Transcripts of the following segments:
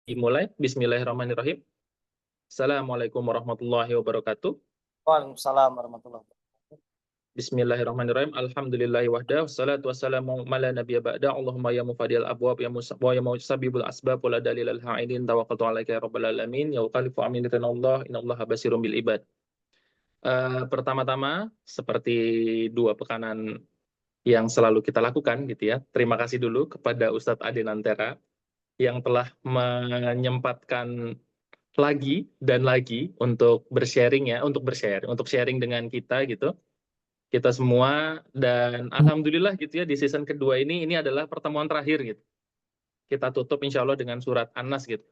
Dimulai. Bismillahirrahmanirrahim. Assalamualaikum warahmatullahi wabarakatuh. Waalaikumsalam warahmatullahi wabarakatuh. Bismillahirrahmanirrahim. Alhamdulillahi wahda. Wassalatu wassalamu ala nabiyya ba'da. Allahumma ya mufadil abwab ya musabibul asbab wala dalilal ha'idin tawakkaltu alaika ya rabbal alamin ya uqalifu aminatan Allah innallaha basirun bil ibad. Pertama-tama seperti dua pekanan yang selalu kita lakukan gitu ya. Terima kasih dulu kepada Ustadz Ade Nantera yang telah menyempatkan lagi dan lagi untuk bersharing ya, untuk sharing dengan kita gitu, kita semua. Dan alhamdulillah gitu ya, di season kedua ini adalah pertemuan terakhir gitu. Kita tutup insya Allah dengan surat An-Nas gitu.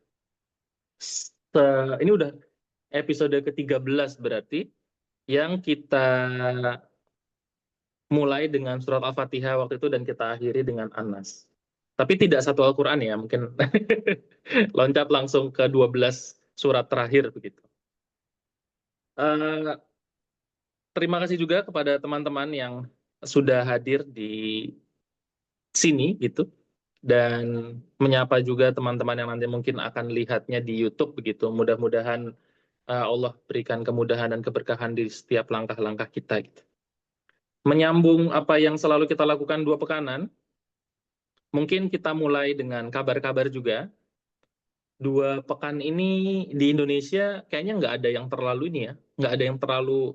Ini udah episode ke-13 berarti, yang kita mulai dengan surat Al-Fatihah waktu itu dan kita akhiri dengan An-Nas. Tapi tidak satu Al-Quran ya, mungkin loncat langsung ke 12 surat terakhir begitu. Terima kasih juga kepada teman-teman yang sudah hadir di sini gitu, dan menyapa juga teman-teman yang nanti mungkin akan lihatnya di YouTube begitu. Mudah-mudahan Allah berikan kemudahan dan keberkahan di setiap langkah-langkah kita gitu. Menyambung apa yang selalu kita lakukan dua pekanan, mungkin kita mulai dengan kabar-kabar juga. Dua pekan ini di Indonesia kayaknya nggak ada yang terlalu ini ya, nggak ada yang terlalu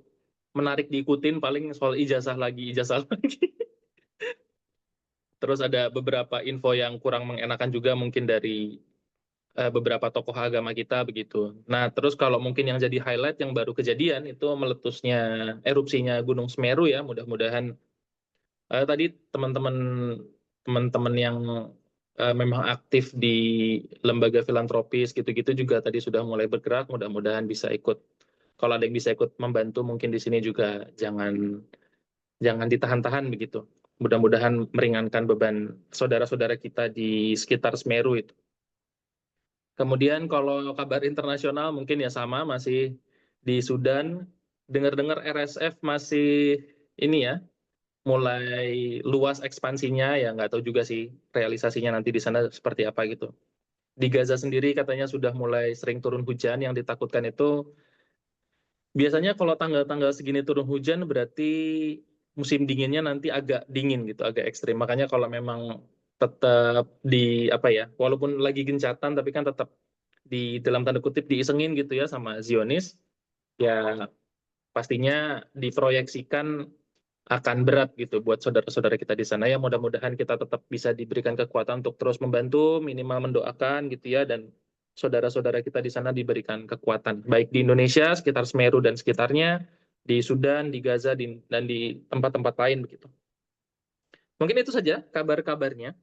menarik diikutin, paling soal ijazah lagi. Terus ada beberapa info yang kurang mengenakan juga mungkin dari beberapa tokoh agama kita begitu. Nah, terus kalau mungkin yang jadi highlight yang baru kejadian itu meletusnya erupsinya Gunung Semeru ya. Mudah-mudahan tadi teman-teman yang memang aktif di lembaga filantropis gitu-gitu juga tadi sudah mulai bergerak. Mudah-mudahan bisa ikut. Kalau ada yang bisa ikut membantu mungkin di sini juga jangan ditahan-tahan begitu. Mudah-mudahan meringankan beban saudara-saudara kita di sekitar Semeru itu. Kemudian kalau kabar internasional mungkin ya sama, masih di Sudan. Dengar-dengar RSF masih ini ya, mulai luas ekspansinya, ya nggak tahu juga sih realisasinya nanti di sana seperti apa gitu. Di Gaza sendiri katanya sudah mulai sering turun hujan, yang ditakutkan itu biasanya kalau tanggal-tanggal segini turun hujan berarti musim dinginnya nanti agak dingin gitu, agak ekstrim. Makanya kalau memang tetap di apa ya, walaupun lagi gencatan tapi kan tetap di dalam tanda kutip diisengin gitu ya sama Zionis, ya pastinya diproyeksikan akan berat gitu buat saudara-saudara kita di sana. Ya mudah-mudahan kita tetap bisa diberikan kekuatan untuk terus membantu, minimal mendoakan gitu ya, dan saudara-saudara kita di sana diberikan kekuatan, baik di Indonesia, sekitar Semeru dan sekitarnya, di Sudan, di Gaza, dan di tempat-tempat lain begitu. Mungkin itu saja kabar-kabarnya.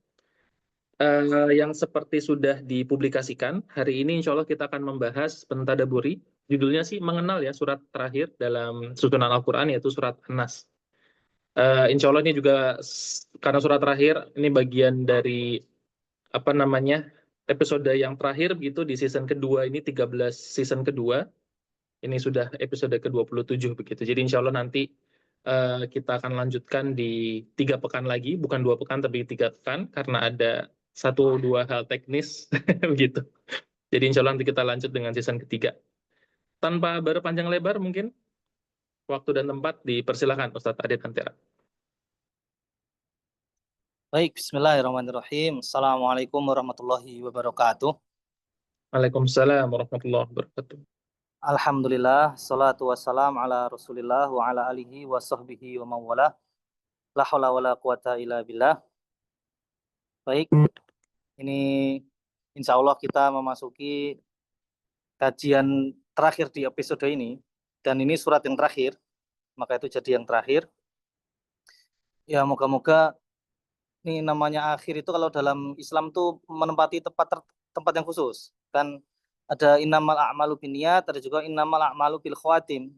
Yang seperti sudah dipublikasikan, hari ini insya Allah kita akan membahas pentadaburi. Judulnya sih mengenal ya surat terakhir dalam susunan Al-Quran, yaitu surat An-Nas. Insya Allah ini juga karena surat terakhir, ini bagian dari apa namanya episode yang terakhir begitu di season kedua ini, 13 season kedua. Ini sudah episode ke-27 begitu. Jadi insya Allah nanti kita akan lanjutkan di 3 pekan lagi, bukan 2 pekan tapi 3 pekan, karena ada 1-2 hal teknis begitu. Jadi insya Allah nanti kita lanjut dengan season ketiga. Tanpa berpanjang lebar mungkin, waktu dan tempat dipersilakan Ustadz Ade Nantera. Baik, bismillahirrahmanirrahim. Assalamualaikum warahmatullahi wabarakatuh. Waalaikumsalam warahmatullahi wabarakatuh. Alhamdulillah, salatu wassalam ala rasulillah wa ala alihi wa sahbihi wa mawala. La hawla wa la quwata illa billah. Baik, ini insya Allah kita memasuki kajian terakhir di episode ini. Dan ini surat yang terakhir, maka itu jadi yang terakhir. Ya, moga-moga ini namanya akhir itu kalau dalam Islam tuh menempati tempat yang khusus. Kan ada innamal a'malu binniyat, ada juga innamal a'malu bil khawatim.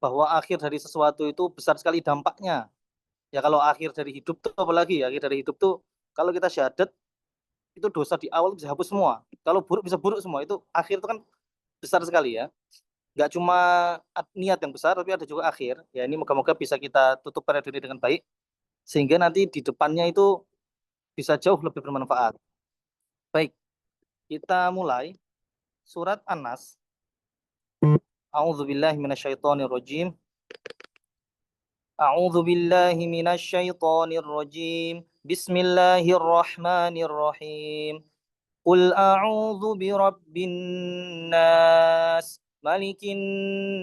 Bahwa akhir dari sesuatu itu besar sekali dampaknya. Ya kalau akhir dari hidup tuh apalagi ya, akhir dari hidup tuh kalau kita syahadat itu dosa di awal bisa hapus semua. Kalau buruk bisa buruk semua. Itu akhir itu kan besar sekali ya. Nggak cuma niat yang besar tapi ada juga akhir. Ya ini moga-moga bisa kita tutup periode ini dengan baik sehingga nanti di depannya itu bisa jauh lebih bermanfaat. Baik. Kita mulai surat An-Nas. A'udzubillahi minasyaitonirrajim. A'udzubillahi minasyaitonirrajim. Bismillahirrahmanirrahim. Qul a'udzu birabbin nas, malikin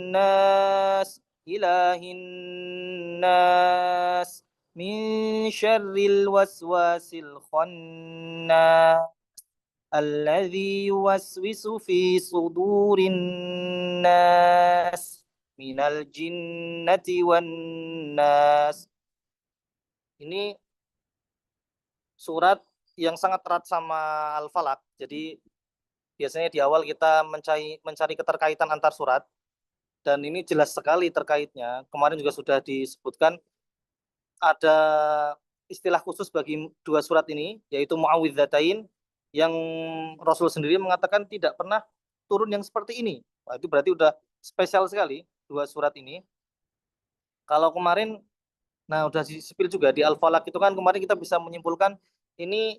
nas, ilahin nas, min syarril waswasil khannas, alladzi yuwaswisu fi sudurin nas, minal jinnati wan nas. Ini surat yang sangat erat sama Al-Falaq. Jadi biasanya di awal kita mencari keterkaitan antar surat, dan ini jelas sekali terkaitnya. Kemarin juga sudah disebutkan ada istilah khusus bagi dua surat ini, yaitu Mu'awwidzatain, yang Rasul sendiri mengatakan tidak pernah turun yang seperti ini. Wah, itu berarti udah spesial sekali dua surat ini. Kalau kemarin, nah udah disipil juga di Al-Falaq itu kan, kemarin kita bisa menyimpulkan ini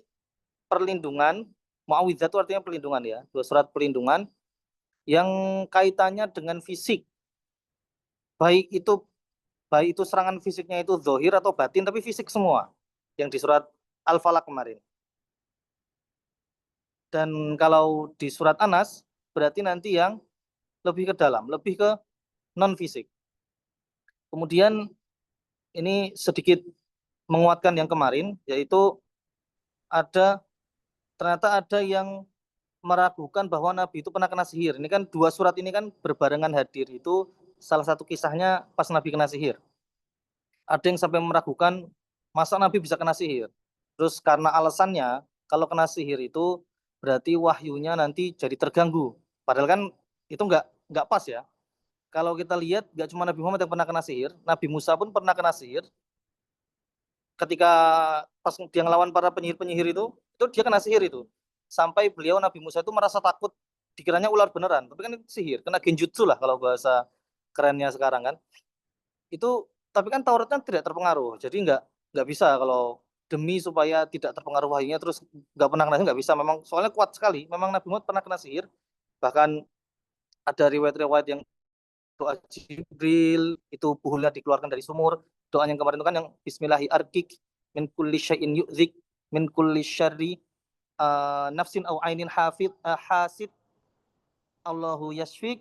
perlindungan. Mu'awwidzah itu artinya perlindungan ya, dua surat perlindungan yang kaitannya dengan fisik, baik itu serangan fisiknya itu zahir atau batin, tapi fisik semua yang di surat Al-Falaq kemarin. Dan kalau di surat An-Nas berarti nanti yang lebih ke dalam, lebih ke non fisik. Kemudian ini sedikit menguatkan yang kemarin, yaitu ternyata ada yang meragukan bahwa Nabi itu pernah kena sihir. Ini kan dua surat ini kan berbarengan hadir. Itu salah satu kisahnya pas Nabi kena sihir. Ada yang sampai meragukan masa Nabi bisa kena sihir. Terus karena alasannya kalau kena sihir itu berarti wahyunya nanti jadi terganggu. Padahal kan itu nggak pas ya. Kalau kita lihat nggak cuma Nabi Muhammad yang pernah kena sihir, Nabi Musa pun pernah kena sihir. Ketika pas dia ngelawan para penyihir-penyihir itu dia kena sihir itu. Sampai beliau Nabi Musa itu merasa takut, dikiranya ular beneran, tapi kan itu sihir, kena genjutsu lah kalau bahasa kerennya sekarang kan. Itu tapi kan Tauratnya tidak terpengaruh, jadi nggak bisa kalau demi supaya tidak terpengaruh wahyunya terus nggak pernah kena sihir, nggak bisa. Memang soalnya kuat sekali, memang Nabi Muhammad pernah kena sihir. Bahkan ada riwayat-riwayat yang doa Jibril itu buhulnya dikeluarkan dari sumur. Doa yang kemarin itu kan yang Bismillahi arkik min kulli syai'in yu'zik min kulli syarri nafsin au ainin hasid Allahu yasfik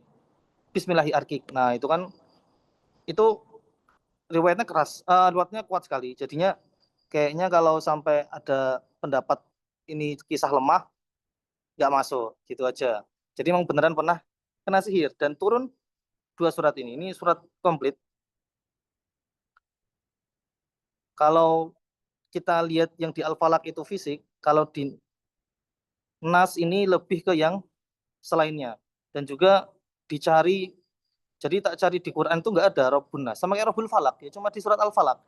Bismillahi arkik. Nah itu kan itu riwayatnya keras, riwayatnya kuat sekali. Jadinya kayaknya kalau sampai ada pendapat ini kisah lemah, nggak masuk gitu aja. Jadi memang beneran pernah kena sihir dan turun dua surat ini. Ini surat komplit. Kalau kita lihat yang di Al-Falaq itu fisik, kalau di Nas ini lebih ke yang selainnya. Dan juga dicari, jadi tak cari di Quran itu nggak ada Rabbun Nas. Sama kayak Rabbul Falaq, ya cuma di surat Al-Falaq.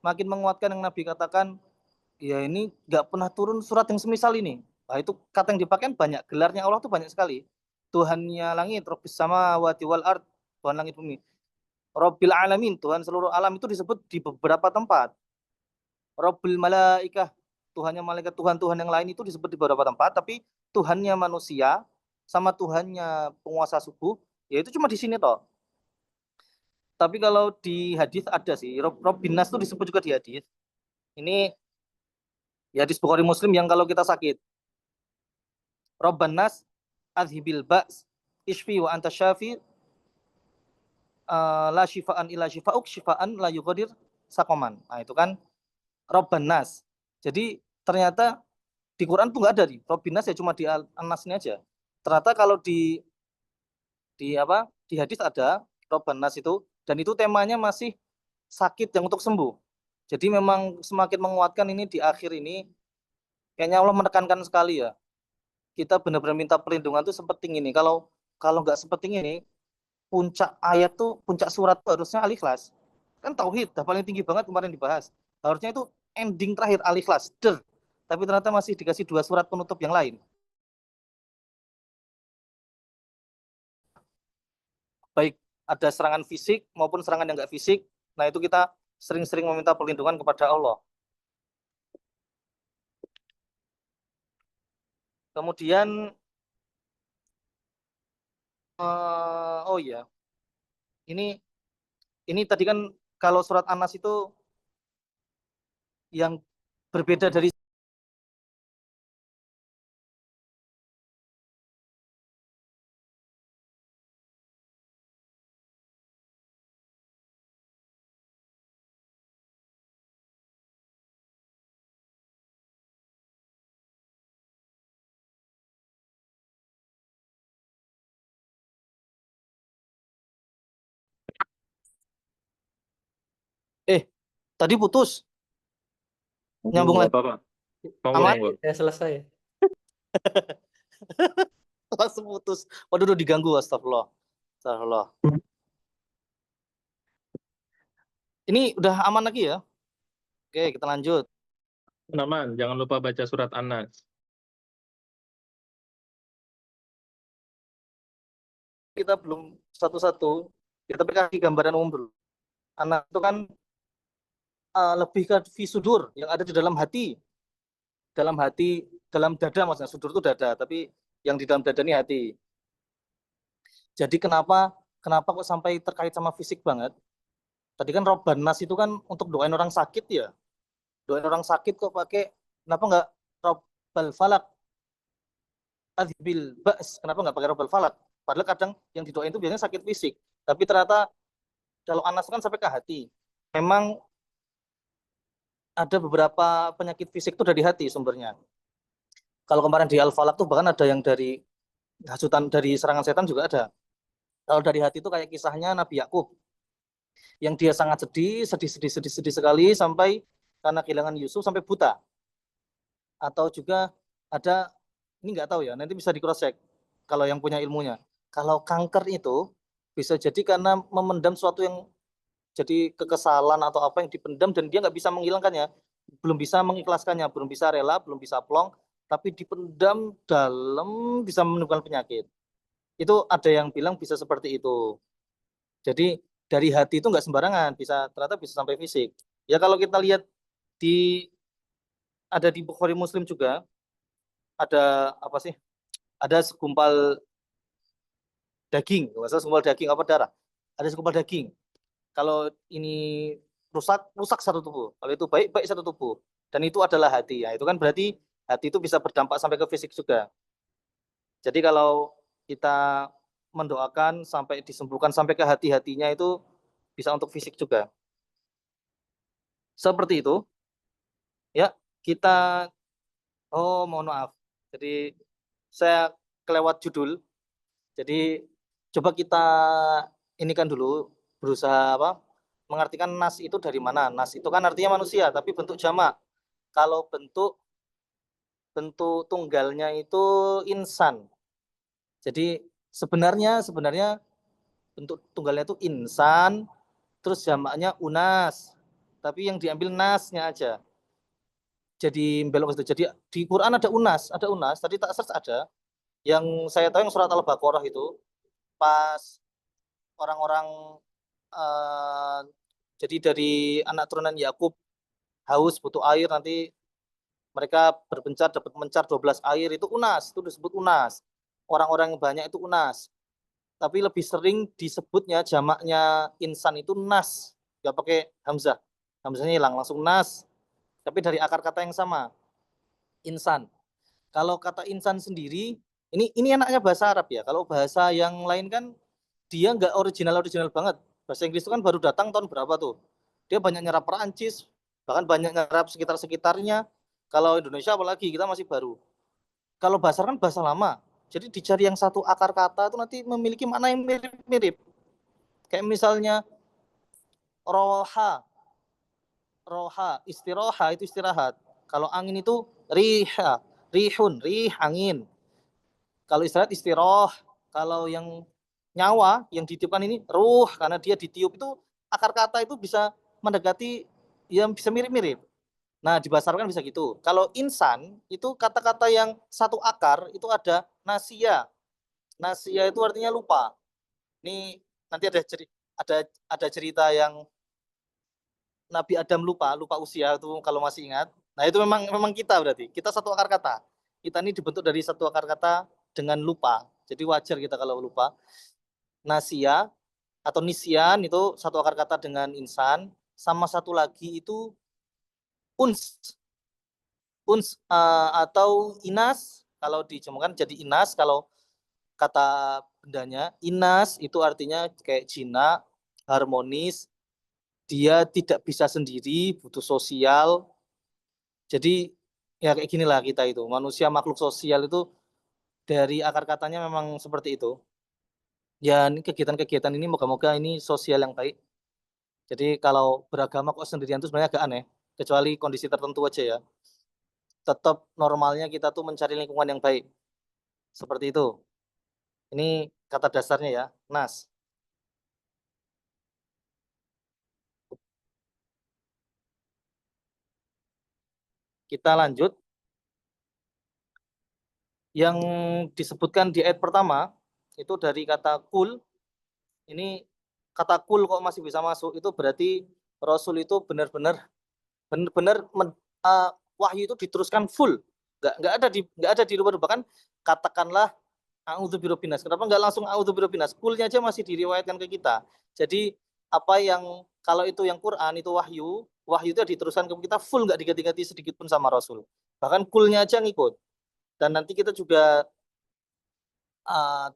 Makin menguatkan yang Nabi katakan, ya ini nggak pernah turun surat yang semisal ini. Nah itu kata yang dipakai banyak, gelarnya Allah tuh banyak sekali. Tuhannya langit, Rabbis samawati wal ard, Tuhan langit bumi. Rabbil alamin, Tuhan seluruh alam itu disebut di beberapa tempat. Rabbul malaikah, Tuhannya malaikat, Tuhan-Tuhan yang lain itu disebut di beberapa tempat, tapi Tuhannya manusia sama Tuhannya penguasa subuh, ya itu cuma di sini toh. Tapi kalau di hadis ada sih, Rabbin Nas itu disebut juga di hadis. Ini ya hadis Bukhari Muslim yang kalau kita sakit, Rabban Nas adhibil ba's ishfi wa anta syafi la syifaan illa syifa'uk syifaan la yuqadir sakoman. Nah itu kan Rabban Nas. Jadi ternyata di Quran tuh nggak ada nih. Rabbin Nas ya cuma di An-Nas ini aja. Ternyata kalau di hadis ada Rabban Nas itu, dan itu temanya masih sakit yang untuk sembuh. Jadi memang semakin menguatkan ini di akhir ini, kayaknya Allah menekankan sekali ya. Kita benar-benar minta perlindungan tuh seperti ini. Kalau nggak seperti ini, puncak ayat tuh, puncak surat tuh harusnya Al-Ikhlas. Kan tauhid, dah paling tinggi banget kemarin dibahas. Harusnya itu ending terakhir Al-Ikhlas. Tapi ternyata masih dikasih dua surat penutup yang lain. Baik ada serangan fisik maupun serangan yang nggak fisik. Nah itu kita sering-sering meminta perlindungan kepada Allah. Kemudian oh iya, ini tadi kan kalau surat An-Nas itu yang berbeda dari tadi putus, nyambung Nggak lagi. apa-apa. Mau Aman? ulang kok. Ya selesai. Langsung putus. Waduh, diganggu, astagfirullah. Astagfirullah. Ini udah aman lagi ya? Oke, kita lanjut. Aman, jangan lupa baca surat An-Nas. Kita belum satu-satu, kita kasih gambaran umum dulu. Anak itu kan lebih ke visudur yang ada di dalam hati. Dalam hati, dalam dada maksudnya. Sudur itu dada, tapi yang di dalam dada ini hati. Jadi kenapa kok sampai terkait sama fisik banget? Tadi kan Robban Nas itu kan untuk doain orang sakit ya. Doain orang sakit kok pakai, kenapa nggak Robbal Falak? Adhibil Ba's, kenapa nggak pakai Robbal Falak? Padahal kadang yang didoain itu biasanya sakit fisik. Tapi ternyata kalau Anas kan sampai ke hati. Memang ada beberapa penyakit fisik itu dari hati sumbernya. Kalau kemarin di Al-Falaq tuh bahkan ada yang dari hasutan, dari serangan setan juga ada. Kalau dari hati itu kayak kisahnya Nabi Yakub, yang dia sangat sedih sekali sampai karena kehilangan Yusuf sampai buta. Atau juga ada, ini nggak tahu ya, nanti bisa di cross check kalau yang punya ilmunya. Kalau kanker itu bisa jadi karena memendam sesuatu yang jadi kekesalan atau apa yang dipendam dan dia nggak bisa menghilangkannya, belum bisa mengikhlaskannya, belum bisa rela, belum bisa plong, tapi dipendam dalam bisa menimbulkan penyakit. Itu ada yang bilang bisa seperti itu. Jadi dari hati itu nggak sembarangan, ternyata bisa sampai fisik. Ya kalau kita lihat ada di Bukhari Muslim juga, ada apa sih? Ada segumpal daging, maksudnya segumpal daging apa darah? Ada segumpal daging. Kalau ini rusak satu tubuh. Kalau itu baik satu tubuh. Dan itu adalah hati. Ya, itu kan berarti hati itu bisa berdampak sampai ke fisik juga. Jadi kalau kita mendoakan sampai disembuhkan sampai ke hati-hatinya itu bisa untuk fisik juga. Seperti itu. Ya, kita mohon maaf. Jadi saya kelewat judul. Jadi coba kita ini kan dulu berusaha mengartikan nas itu dari mana. Nas itu kan artinya manusia, tapi bentuk jamak. Kalau bentuk tunggalnya itu insan. Jadi sebenarnya bentuk tunggalnya itu insan, terus jamaknya unas. Tapi yang diambil nasnya aja. Jadi belok itu. Jadi di Quran ada unas. Tadi tak search ada. Yang saya tahu yang surat Al-Baqarah itu pas orang-orang jadi dari anak turunan Yakub haus butuh air, nanti mereka berpencar dapat mencar 12 air, itu unas, itu disebut unas. Orang-orang yang banyak itu unas. Tapi lebih sering disebutnya jamaknya insan itu nas, nggak pakai hamzah. Hamzahnya hilang, langsung nas. Tapi dari akar kata yang sama, insan. Kalau kata insan sendiri, ini enaknya bahasa Arab ya. Kalau bahasa yang lain kan dia nggak original banget. Bahasa Inggris itu kan baru datang tahun berapa tuh? Dia banyak nyerap Perancis, bahkan banyak nyerap sekitarnya. Kalau Indonesia apalagi kita masih baru. Kalau bahasa kan bahasa lama. Jadi dicari yang satu akar kata itu nanti memiliki makna yang mirip-mirip. Kayak misalnya roha, istiroha itu istirahat. Kalau angin itu riha, rih angin. Kalau istirahat istiroh. Kalau yang nyawa yang ditiupkan ini ruh, karena dia ditiup itu akar kata itu bisa mendekati, yang bisa mirip-mirip. Nah, di bahasa Arab kan bisa gitu. Kalau insan itu kata-kata yang satu akar itu ada nasia. Nasia itu artinya lupa. Ini nanti ada cerita yang Nabi Adam lupa usia itu kalau masih ingat. Nah, itu memang kita berarti. Kita satu akar kata. kita ini dibentuk dari satu akar kata dengan lupa. Jadi wajar kita kalau lupa. Nasia atau nisyan itu satu akar kata dengan insan, sama satu lagi itu uns. Uns atau inas, kalau dijemurkan jadi inas, kalau kata bendanya. Inas itu artinya kayak jinak, harmonis, dia tidak bisa sendiri, butuh sosial. Jadi ya kayak ginilah kita itu, manusia makhluk sosial itu dari akar katanya memang seperti itu. Ya ini kegiatan-kegiatan ini moga-moga ini sosial yang baik. Jadi kalau beragama kok sendirian itu sebenarnya agak aneh, kecuali kondisi tertentu aja ya. Tetap normalnya kita tuh mencari lingkungan yang baik. Seperti itu. Ini kata dasarnya ya, Nas. Kita lanjut. Yang disebutkan di ayat pertama itu dari kata kul. Ini kata kul kok masih bisa masuk, itu berarti Rasul itu benar-benar wahyu itu diteruskan full. Nggak ada dirubah-rubah. Bahkan katakanlah a'udzubirabbinas. Kenapa nggak langsung a'udzubirabbinas? Kulnya aja masih diriwayatkan ke kita. Jadi apa yang kalau itu yang Quran itu wahyu itu diteruskan ke kita full, nggak diganti-ganti sedikit pun sama Rasul. Bahkan kulnya aja ngikut. Dan nanti kita juga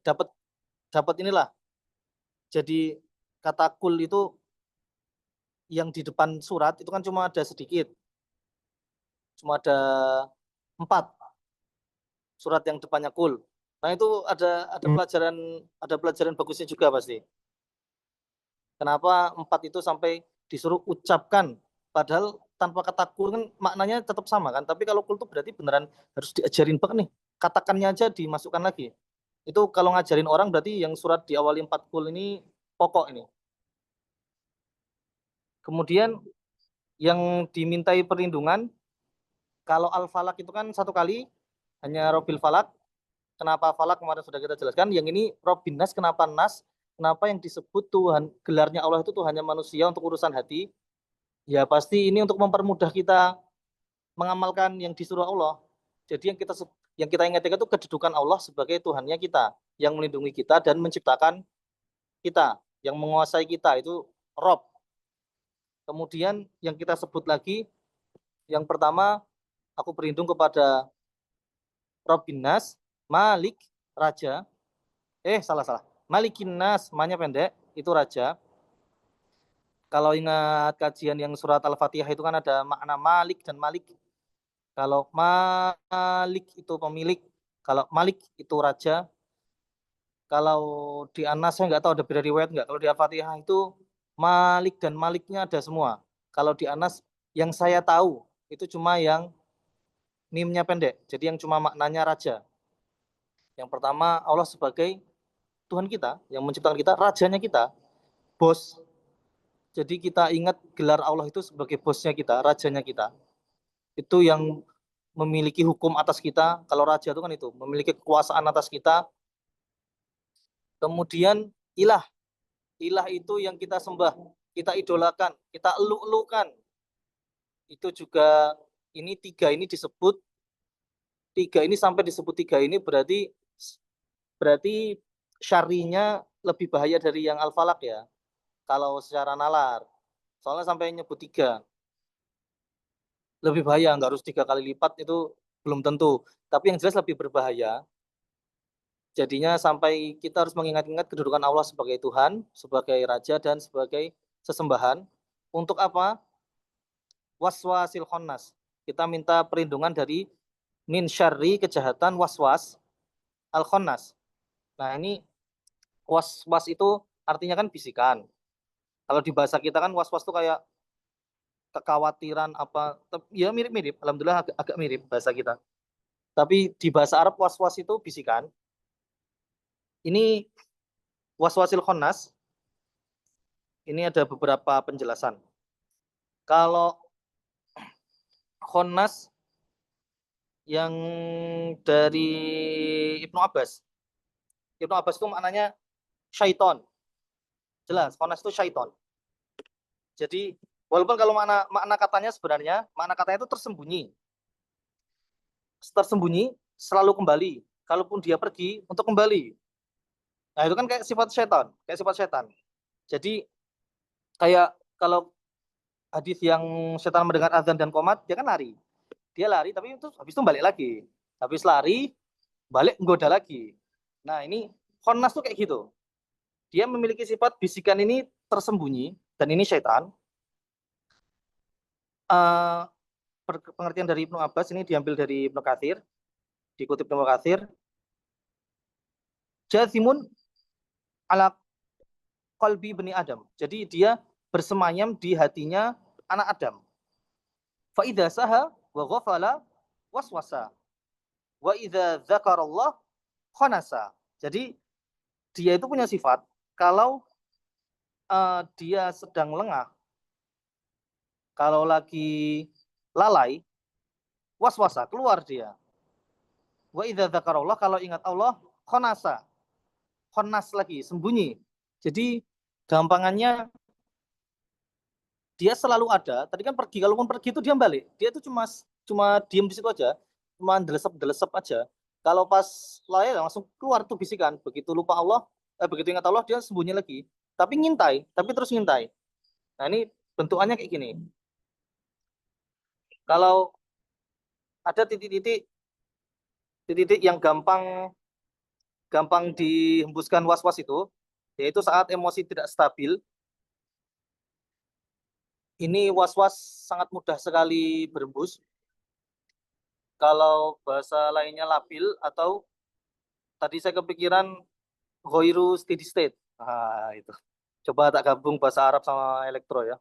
dapat inilah. Jadi kata kul itu yang di depan surat itu kan cuma ada sedikit. Cuma ada 4 surat yang depannya kul. Nah itu ada pelajaran bagusnya juga pasti. Kenapa 4 itu sampai disuruh ucapkan, padahal tanpa kata kul kan maknanya tetap sama kan. Tapi kalau kul itu berarti beneran harus diajarin banget nih. Katakannya aja dimasukkan lagi. Itu kalau ngajarin orang berarti yang surat di awal 4 kul ini pokok ini. Kemudian yang dimintai perlindungan, kalau Al-Falak itu kan 1 kali, hanya Robbil Falak. Kenapa Falak kemarin sudah kita jelaskan. Yang ini Robbin Nas, kenapa Nas? Kenapa yang disebut Tuhan, gelarnya Allah itu Tuhannya manusia untuk urusan hati? Ya pasti ini untuk mempermudah kita mengamalkan yang disuruh Allah. Jadi yang kita ingat-ingat itu kedudukan Allah sebagai Tuhannya kita, yang melindungi kita dan menciptakan kita, yang menguasai kita, itu Rob. Kemudian yang kita sebut lagi, yang pertama, aku berlindung kepada Robbin Nas, Malik, Raja. Salah. Malikin Nas, namanya pendek, itu Raja. Kalau ingat kajian yang surat Al-Fatihah itu kan ada makna Malik dan Malik. Kalau Malik itu pemilik, kalau Malik itu Raja. Kalau di Anas saya nggak tahu ada beda riwayat nggak. Kalau di Al-Fatihah itu Malik dan Maliknya ada semua. Kalau di Anas yang saya tahu itu cuma yang mimnya pendek. Jadi yang cuma maknanya Raja. Yang pertama Allah sebagai Tuhan kita, yang menciptakan kita, rajanya kita, bos. Jadi kita ingat gelar Allah itu sebagai bosnya kita, rajanya kita. Itu yang memiliki hukum atas kita. Kalau raja itu kan itu, memiliki kekuasaan atas kita. Kemudian ilah. Ilah itu yang kita sembah, kita idolakan, kita eluk-elukan. Itu juga ini 3 ini disebut, 3 ini sampai disebut 3 ini berarti syarinya lebih bahaya dari yang Al-Falak ya. Kalau secara nalar. Soalnya sampai nyebut 3. Lebih bahaya, nggak harus 3 kali lipat itu belum tentu. Tapi yang jelas lebih berbahaya. Jadinya sampai kita harus mengingat-ingat kedudukan Allah sebagai Tuhan, sebagai Raja, dan sebagai sesembahan. Untuk apa? Waswasil khonnas. Kita minta perlindungan dari min syarri, kejahatan, waswas al khonnas. Nah ini was-was itu artinya kan bisikan. Kalau di bahasa kita kan was-was itu kayak kekhawatiran apa, ya mirip-mirip. Alhamdulillah agak mirip bahasa kita. Tapi di bahasa Arab was-was itu bisikan. Ini waswasil khonnas. Ini ada beberapa penjelasan. Kalau khonnas yang dari Ibnu Abbas. Ibnu Abbas itu maknanya syaiton. Jelas, khonnas itu syaiton. Jadi walaupun kalau makna katanya sebenarnya, makna katanya itu tersembunyi. Tersembunyi, selalu kembali. Kalaupun dia pergi, untuk kembali. Nah, itu kan kayak sifat setan. Jadi kayak kalau hadis yang setan mendengar azan dan qomat, dia kan lari. Dia lari tapi itu habis itu balik lagi. Habis lari, balik menggoda lagi. Nah, ini Khonnas tuh kayak gitu. Dia memiliki sifat bisikan ini tersembunyi dan ini setan. Uh, Pengertian dari Ibnu Abbas ini diambil dari Ibnu Katsir, dikutip Ibnu Katsir. Jazimun ala qalbi bani Adam. Jadi dia bersemayam di hatinya anak Adam. Fa idza saha wa ghafala waswasa. Wa idza dzakarallah khanasa. Jadi dia itu punya sifat kalau dia sedang lengah, kalau lagi lalai, waswasa, keluar dia. Wa idza dzakarallah, kalau ingat Allah, khanasa. Khanas lagi, sembunyi. Jadi gampangannya dia selalu ada. Tadi kan pergi, kalaupun pergi itu dia balik. Dia itu cuma diem di situ aja, cuma delesep aja. Kalau pas lalai langsung keluar tuh bisikan. Begitu lupa Allah, begitu ingat Allah dia sembunyi lagi. Tapi ngintai, tapi terus ngintai. Nah, ini bentukannya kayak gini. Kalau ada titik-titik yang gampang dihembuskan was-was itu, yaitu saat emosi tidak stabil. Ini was-was sangat mudah sekali berembus. Kalau bahasa lainnya labil, atau tadi saya kepikiran ghairu steady state. Nah, itu. Coba tak gabung bahasa Arab sama elektro ya.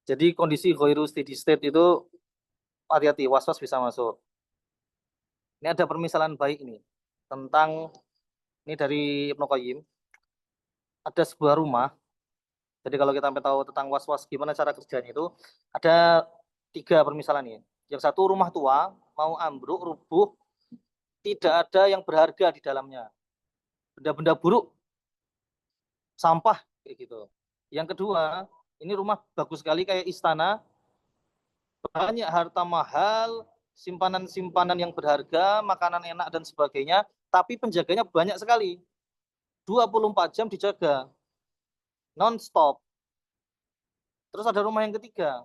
Jadi kondisi ghairu steady state itu hati-hati, was-was bisa masuk. Ini ada permisalan baik ini tentang, ini dari Ibnu Qayyim. Ada sebuah rumah. Jadi kalau kita tahu tentang was-was gimana cara kerjanya itu, ada 3 permisalan ini. Yang satu, rumah tua mau ambruk, rubuh, tidak ada yang berharga di dalamnya. Benda-benda buruk, sampah kayak gitu. Yang kedua, ini rumah bagus sekali kayak istana, banyak harta mahal, simpanan-simpanan yang berharga, makanan enak dan sebagainya, tapi penjaganya banyak sekali. 24 jam dijaga. Non-stop. Terus ada rumah yang ketiga.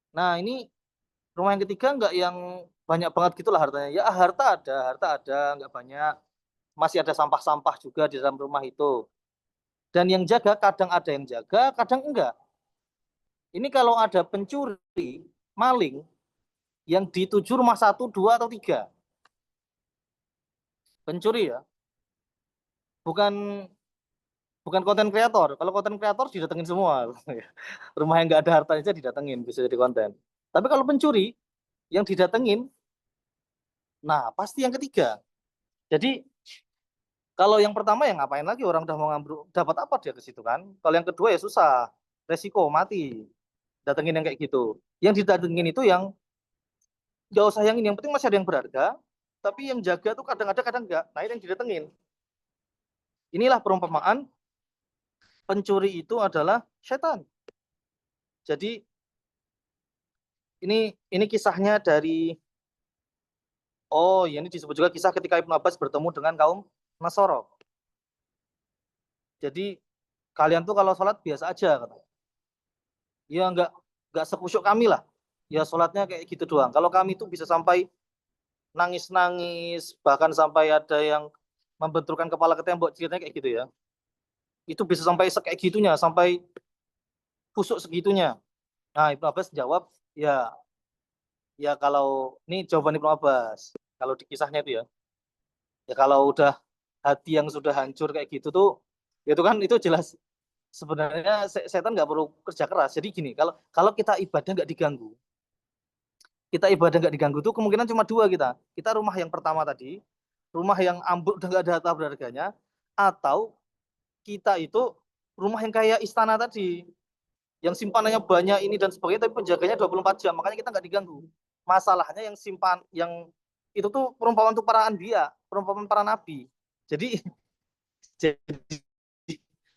Nah, ini rumah yang ketiga enggak yang banyak banget gitulah hartanya. Ya harta ada, enggak banyak. Masih ada sampah-sampah juga di dalam rumah itu. Dan yang jaga kadang ada yang jaga, kadang enggak. Ini kalau ada pencuri, maling, yang dituju rumah 1, 2, atau 3. Pencuri ya. Bukan konten kreator. Kalau konten kreator didatengin semua. Rumah yang nggak ada hartanya didatengin, bisa jadi konten. Tapi kalau pencuri, yang didatengin, nah pasti yang ketiga. Jadi kalau yang pertama ya ngapain lagi, orang udah mau ngambil, dapat apa dia ke situ kan. Kalau yang kedua ya susah, resiko mati. Datengin yang kayak gitu. Yang didatengin itu yang nggak usah yang ini, yang penting masih ada yang berharga. Tapi yang jaga tuh kadang ada kadang enggak. Nah, ini yang didatengin. Inilah perumpamaan pencuri itu adalah setan. Jadi ini kisahnya dari, oh ya, ini disebut juga kisah ketika Ibnu Abbas bertemu dengan kaum Nasoro. Jadi kalian tuh kalau sholat biasa aja, kata. Ya nggak sekusyuk kami lah. Ya sholatnya kayak gitu doang. Kalau kami tuh bisa sampai nangis-nangis, bahkan sampai ada yang membenturkan kepala ke tembok, ceritanya kayak gitu ya. Itu bisa sampai kayak gitunya, sampai kusuk segitunya. Nah, Ibnu Abbas jawab, ya kalau ini jawaban Ibnu Abbas, kalau di kisahnya itu ya kalau udah hati yang sudah hancur kayak gitu tuh, itu kan itu jelas sebenarnya setan nggak perlu kerja keras. Jadi gini, kalau kita ibadah nggak diganggu, tuh kemungkinan cuma 2 kita. Kita rumah yang pertama tadi, rumah yang ambruk udah nggak ada harta berharganya, atau kita itu rumah yang kayak istana tadi, yang simpanannya banyak ini dan sebagainya, tapi penjaganya 24 jam, makanya kita nggak diganggu. Masalahnya yang itu tuh perumpamaan untuk para anbiya, perumpamaan para nabi. Jadi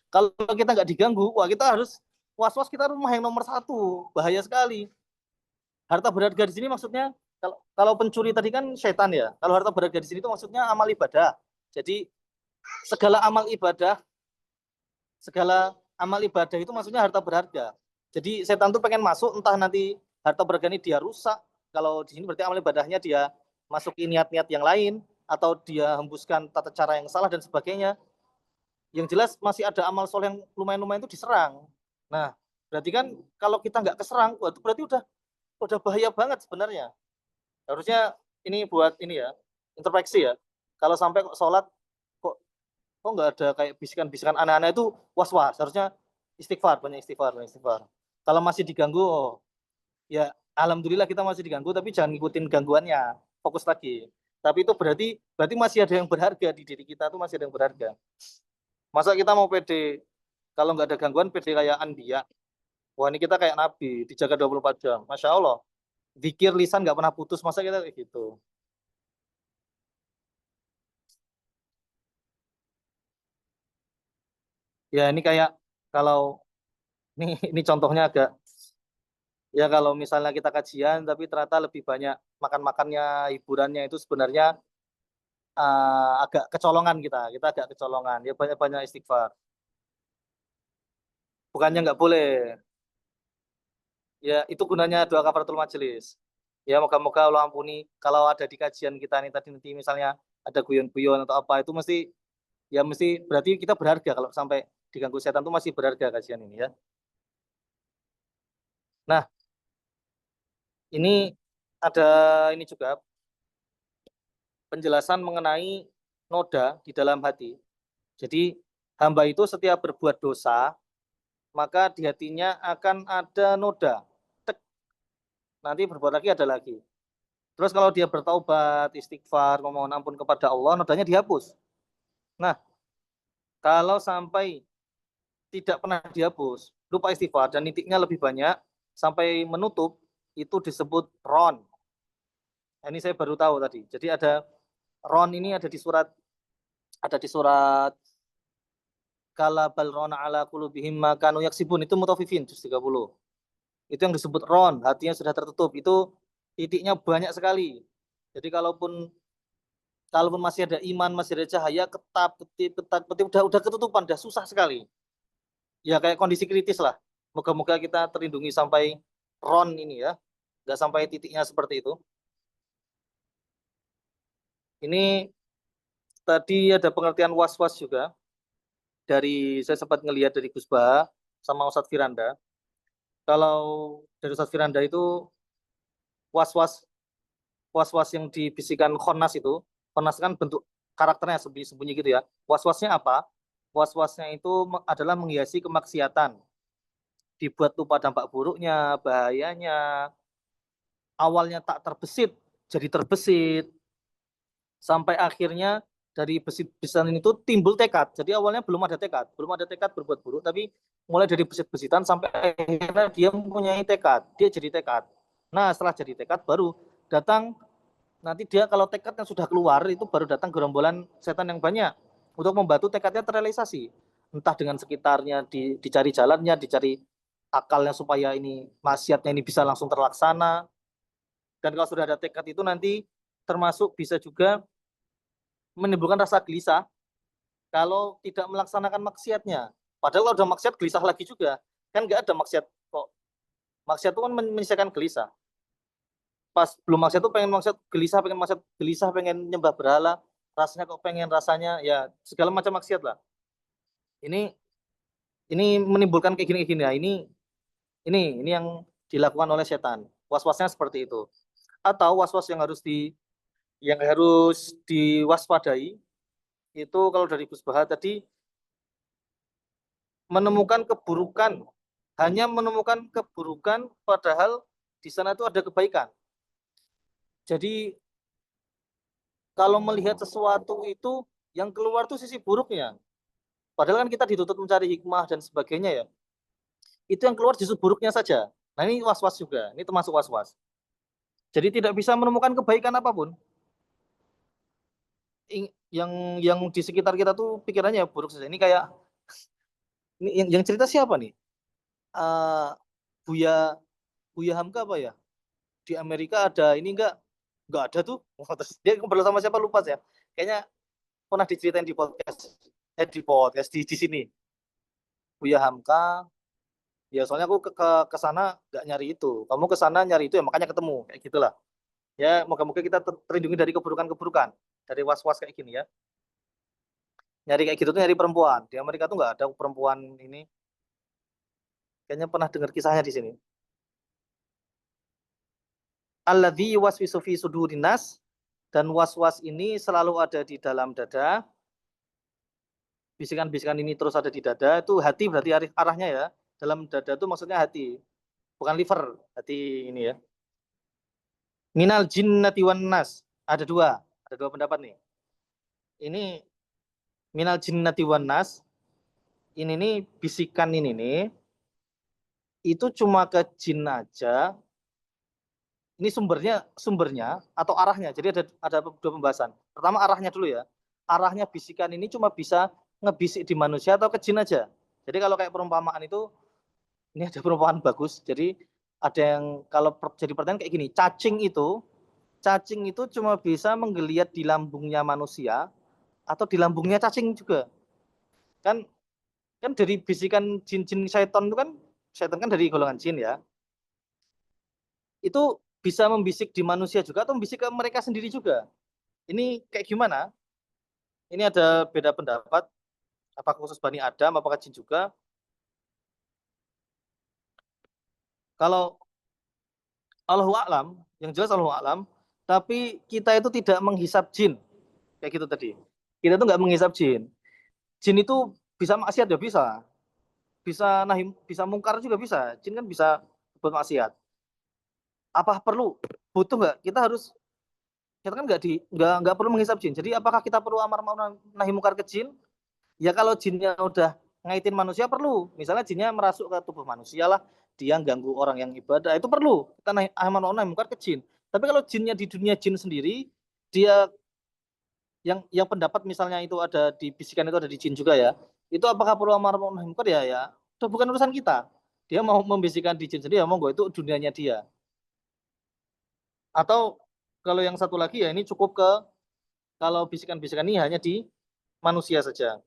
kalau kita nggak diganggu, wah kita harus was-was, kita rumah yang nomor 1, bahaya sekali. Harta berharga di sini maksudnya kalau pencuri tadi kan setan ya. Kalau harta berharga di sini itu maksudnya amal ibadah. Jadi segala amal ibadah, segala amal ibadah itu maksudnya harta berharga. Jadi setan tuh pengen masuk, entah nanti harta berharga ini dia rusak. Kalau di sini berarti amal ibadahnya dia masuki niat-niat yang lain, atau dia hembuskan tata cara yang salah dan sebagainya. Yang jelas masih ada amal soleh yang lumayan-lumayan itu diserang. Nah, berarti kan kalau kita nggak keserang, itu berarti udah bahaya banget sebenarnya. Harusnya ini buat ini ya, introspeksi ya. Kalau sampai kok sholat kok nggak ada kayak bisikan-bisikan aneh-aneh, itu was-was. Harusnya istighfar, banyak istighfar, banyak istighfar. Kalau masih diganggu, ya alhamdulillah kita masih diganggu, tapi jangan ngikutin gangguannya, fokus lagi. Tapi itu berarti masih ada yang berharga di diri kita, tuh masih ada yang berharga. Masa kita mau pede kalau nggak ada gangguan, pede kayak Anbiya? Wah, ini kita kayak Nabi, dijaga 24 jam. Masya Allah. Zikir lisan nggak pernah putus, masa kita kayak gitu? Ya ini kayak kalau ini contohnya agak, ya kalau misalnya kita kajian tapi ternyata lebih banyak makan-makannya, hiburannya, itu sebenarnya agak kecolongan, kita agak kecolongan. Ya banyak-banyak istighfar. Bukannya nggak boleh. Ya itu gunanya doa kafaratul majelis. Ya moga-moga Allah ampuni kalau ada di kajian kita nih tadi, nanti misalnya ada guyon-guyon atau apa, itu mesti, ya mesti berarti kita berharga kalau sampai diganggu setan, itu masih berharga kajian ini ya. Nah, ini ada ini juga penjelasan mengenai noda di dalam hati. Jadi hamba itu setiap berbuat dosa, maka di hatinya akan ada noda. Tek, nanti berbuat lagi ada lagi. Terus kalau dia bertaubat, istighfar, memohon ampun kepada Allah, nodanya dihapus. Nah, kalau sampai tidak pernah dihapus, lupa istighfar dan nitiknya lebih banyak sampai menutup, itu disebut ron. Nah, ini saya baru tahu tadi. Jadi ada ron, ini ada di surat kala balrona ala qulubihim ma kanu yaksibun, itu mutafifin juz 30. Itu yang disebut ron, hatinya sudah tertutup. Itu titiknya banyak sekali. Jadi kalaupun kalaupun masih ada iman, masih ada cahaya, ketap ketip udah ketutupan, udah susah sekali. Ya kayak kondisi kritis lah. Moga-moga kita terlindungi sampai ron ini ya. Nggak sampai titiknya seperti itu. Ini tadi ada pengertian was-was juga. Saya sempat ngelihat dari Gus Bah sama Ustadz Firanda. Kalau dari Ustadz Firanda itu was-was was-was yang dibisikkan Khonas itu, Khonas kan bentuk karakternya sembunyi-sembunyi gitu ya. Was-wasnya apa? Was-wasnya itu adalah menghiasi kemaksiatan, dibuat lupa dampak buruknya, bahayanya. Awalnya tak terbesit, jadi terbesit, sampai akhirnya dari besit-besitan itu timbul tekad. Jadi awalnya belum ada tekad berbuat buruk, tapi mulai dari besit-besitan sampai akhirnya dia mempunyai tekad, dia jadi tekad. Nah, setelah jadi tekad baru datang, nanti dia kalau tekadnya sudah keluar, itu baru datang gerombolan setan yang banyak untuk membantu tekadnya terrealisasi. Entah dengan sekitarnya dicari jalannya, dicari akalnya supaya ini maksiatnya ini bisa langsung terlaksana. Dan kalau sudah ada tekad itu nanti termasuk bisa juga menimbulkan rasa gelisah kalau tidak melaksanakan maksiatnya. Padahal kalau udah maksiat gelisah lagi juga. Kan nggak ada maksiat kok. Maksiat itu kan menyisakan gelisah. Pas belum maksiat tuh pengen maksiat gelisah, pengen nyembah berhala, rasanya kok pengen rasanya ya segala macam maksiat lah. Ini menimbulkan kayak gini ya. Ini yang dilakukan oleh setan. Was-wasnya seperti itu. Atau was-was yang harus diwaspadai itu kalau dari Gus Baha tadi, menemukan keburukan, hanya menemukan keburukan padahal di sana itu ada kebaikan. Jadi kalau melihat sesuatu itu yang keluar tuh sisi buruknya. Padahal kan kita dituntut mencari hikmah dan sebagainya ya. Itu yang keluar justru buruknya saja. Nah ini was-was juga, ini termasuk was-was. Jadi tidak bisa menemukan kebaikan apapun. Yang di sekitar kita tuh pikirannya buruk saja. Ini kayak, ini yang cerita siapa nih? Uh, Buya Buya Hamka apa ya? Di Amerika ada ini enggak? Nggak ada tuh. Terus dia ngobrol sama siapa lupa saya. Kayaknya pernah diceritain di sini. Buya Hamka, ya soalnya aku ke sana nggak nyari itu. Kamu ke sana nyari itu ya makanya ketemu kayak gitulah. Ya moga-moga kita terlindungi dari keburukan-keburukan, dari was-was kayak gini ya. Nyari kayak gitu tuh nyari perempuan. Di Amerika tuh nggak ada perempuan ini. Kayaknya pernah dengar kisahnya di sini. Alladzi yuwaswisu fi sudurin nas, dan was-was ini selalu ada di dalam dada. Bisikan-bisikan ini terus ada di dada, itu hati berarti arahnya ya. Dalam dada itu maksudnya hati, bukan liver, hati ini ya. Minal jinnati wan nas. Ada dua pendapat nih. Ini minal jinnati wan nas, ini nih bisikan ini nih itu cuma ke jin aja. Ini sumbernya atau arahnya. Jadi ada dua pembahasan. Pertama arahnya dulu ya. Arahnya bisikan ini cuma bisa ngebisik di manusia atau ke jin aja. Jadi kalau kayak perumpamaan itu, ini ada perumpamaan bagus. Jadi ada yang kalau jadi pertanyaan kayak gini, cacing itu cuma bisa menggeliat di lambungnya manusia atau di lambungnya cacing juga. Kan kan dari bisikan jin-jin setan kan dari golongan jin ya. Itu bisa membisik di manusia juga atau membisik ke mereka sendiri juga. Ini kayak gimana? Ini ada beda pendapat. Apakah khusus Bani Adam, apakah jin juga? Kalau Allahu a'lam, yang jelas Allahu a'lam, tapi kita itu tidak menghisap jin. Kayak gitu tadi. Kita tuh nggak menghisap jin. Jin itu bisa maksiat ya bisa. Bisa mungkar juga bisa. Jin kan bisa buat maksiat. Apa perlu? Butuh nggak? Kita kan nggak perlu menghisap jin. Jadi apakah kita perlu amar ma'ruf nahi mungkar ke jin? Ya kalau jinnya udah ngaitin manusia perlu. Misalnya jinnya merasuk ke tubuh manusia lah, dia ganggu orang yang ibadah, itu perlu. Kita amar ma'ruf nahi mungkar ke jin. Tapi kalau jinnya di dunia jin sendiri, dia yang pendapat misalnya itu ada di bisikan itu ada di jin juga ya. Itu apakah perlu amar ma'ruf nahi mungkar ya itu bukan urusan kita. Dia mau membisikkan di jin sendiri ya monggo, itu dunianya dia. Atau kalau yang satu lagi ya ini cukup ke kalau bisikan-bisikan ini hanya di manusia saja.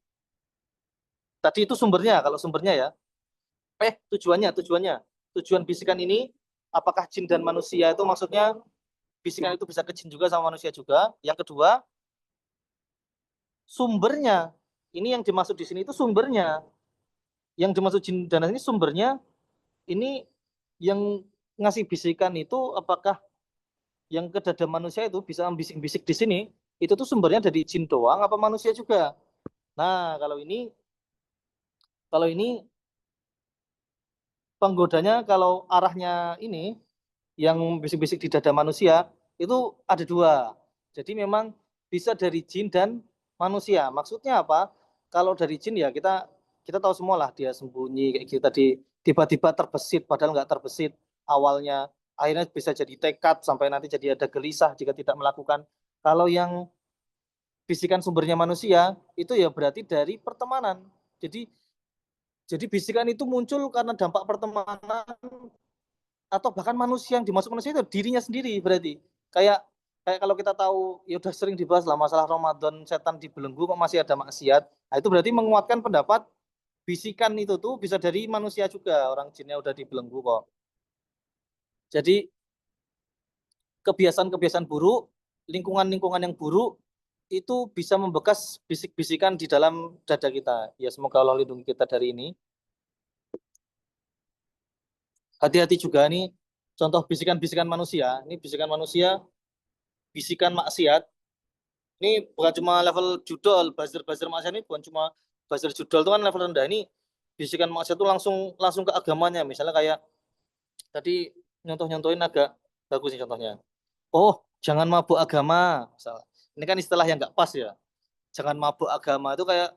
Tadi itu sumbernya, kalau sumbernya ya. Tujuan bisikan ini apakah jin dan manusia itu maksudnya bisikan itu bisa ke jin juga sama manusia juga. Yang kedua, sumbernya. Ini yang dimaksud di sini itu sumbernya. Yang dimaksud jin dan ini sumbernya, ini yang ngasih bisikan itu apakah yang ke dada manusia itu bisa bisik-bisik di sini, itu tuh sumbernya dari jin doang apa manusia juga. Nah, kalau ini penggodanya kalau arahnya ini yang bisik-bisik di dada manusia itu ada dua. Jadi memang bisa dari jin dan manusia. Maksudnya apa? Kalau dari jin ya kita tahu semua lah dia sembunyi kayak gitu tadi, tiba-tiba terbesit padahal nggak terbesit awalnya, akhirnya bisa jadi tekad sampai nanti jadi ada gelisah jika tidak melakukan. Kalau yang bisikan sumbernya manusia itu ya berarti dari pertemanan. Jadi bisikan itu muncul karena dampak pertemanan atau bahkan manusia yang dimaksud manusia itu dirinya sendiri berarti. Kayak kayak kalau kita tahu ya udah sering dibahas lah masalah Ramadan setan dibelenggu kok masih ada maksiat. Nah, itu berarti menguatkan pendapat bisikan itu tuh bisa dari manusia juga, orang jinnya udah dibelenggu kok. Jadi kebiasaan-kebiasaan buruk, lingkungan-lingkungan yang buruk itu bisa membekas bisik-bisikan di dalam dada kita. Ya semoga Allah lindungi kita dari ini. Hati-hati juga nih, contoh bisikan-bisikan manusia. Ini bisikan manusia, bisikan maksiat. Ini bukan cuma level judol, buzzer-buzzer maksiat ini bukan cuma buzzer judol itu kan level rendah. Ini bisikan maksiat itu langsung ke agamanya. Misalnya kayak tadi nyontohin agak bagus nih contohnya. Oh, jangan mabuk agama. Misalnya. Ini kan istilah yang nggak pas ya. Jangan mabuk agama itu kayak,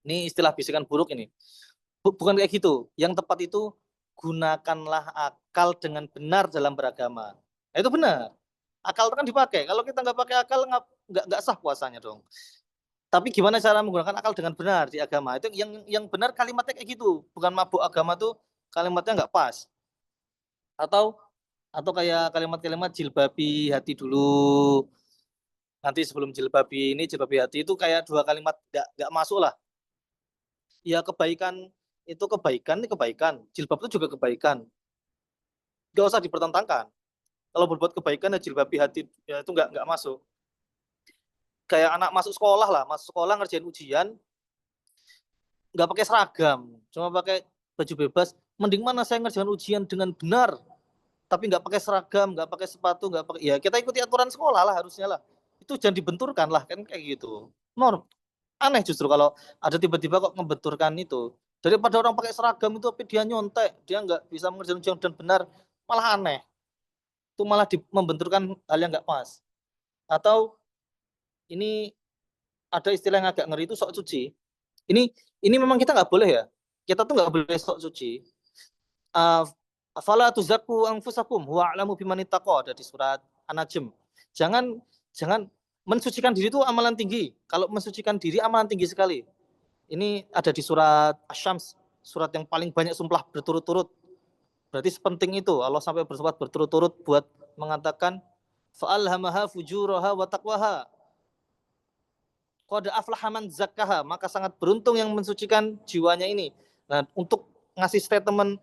ini istilah bisikan buruk ini. Bukan kayak gitu. Yang tepat itu gunakanlah akal dengan benar dalam beragama. Nah, itu benar. Akal itu kan dipakai. Kalau kita nggak pakai akal nggak sah puasanya dong. Tapi gimana cara menggunakan akal dengan benar di agama? Itu yang benar kalimatnya kayak gitu. Bukan mabuk agama tuh kalimatnya nggak pas. Atau Atau kayak kalimat-kalimat jilbabi hati dulu. Nanti sebelum jilbabi ini jilbabi hati itu kayak dua kalimat nggak masuk lah. Ya kebaikan itu kebaikan, ini kebaikan. Jilbab itu juga kebaikan. Nggak usah dipertentangkan. Kalau berbuat kebaikan ya jilbabi hati ya itu nggak masuk. Kayak anak masuk sekolah lah, masuk sekolah ngerjain ujian, nggak pakai seragam, cuma pakai baju bebas. Mending mana saya ngerjain ujian dengan benar, tapi nggak pakai seragam, nggak pakai sepatu, nggak pakai. Ya kita ikuti aturan sekolah lah harusnya lah. Itu jangan dibenturkan lah kan kayak gitu. Aneh justru kalau ada tiba-tiba kok ngebenturkan itu. Daripada orang pakai seragam itu tapi dia nyontek, dia nggak bisa mengerjakan ujian dan benar, malah aneh. Itu malah membenturkan hal yang nggak pas. Atau ini ada istilah yang agak ngeri itu sok suci. Ini memang kita nggak boleh ya. Kita tuh nggak boleh sok suci. Afala tuzakku anfusakum huwa a'lamu biman ittaqa, ada di surat An-Najm. Jangan mensucikan diri itu amalan tinggi. Kalau mensucikan diri amalan tinggi sekali. Ini ada di surat Asy-Syams, surat yang paling banyak sumpah berturut-turut. Berarti sepenting itu Allah sampai bersumpah berturut-turut buat mengatakan fa'alhamaha fujuraha wa taqwaha. Qad aflaha man zakkaha, maka sangat beruntung yang mensucikan jiwanya ini. Nah, untuk ngasih statement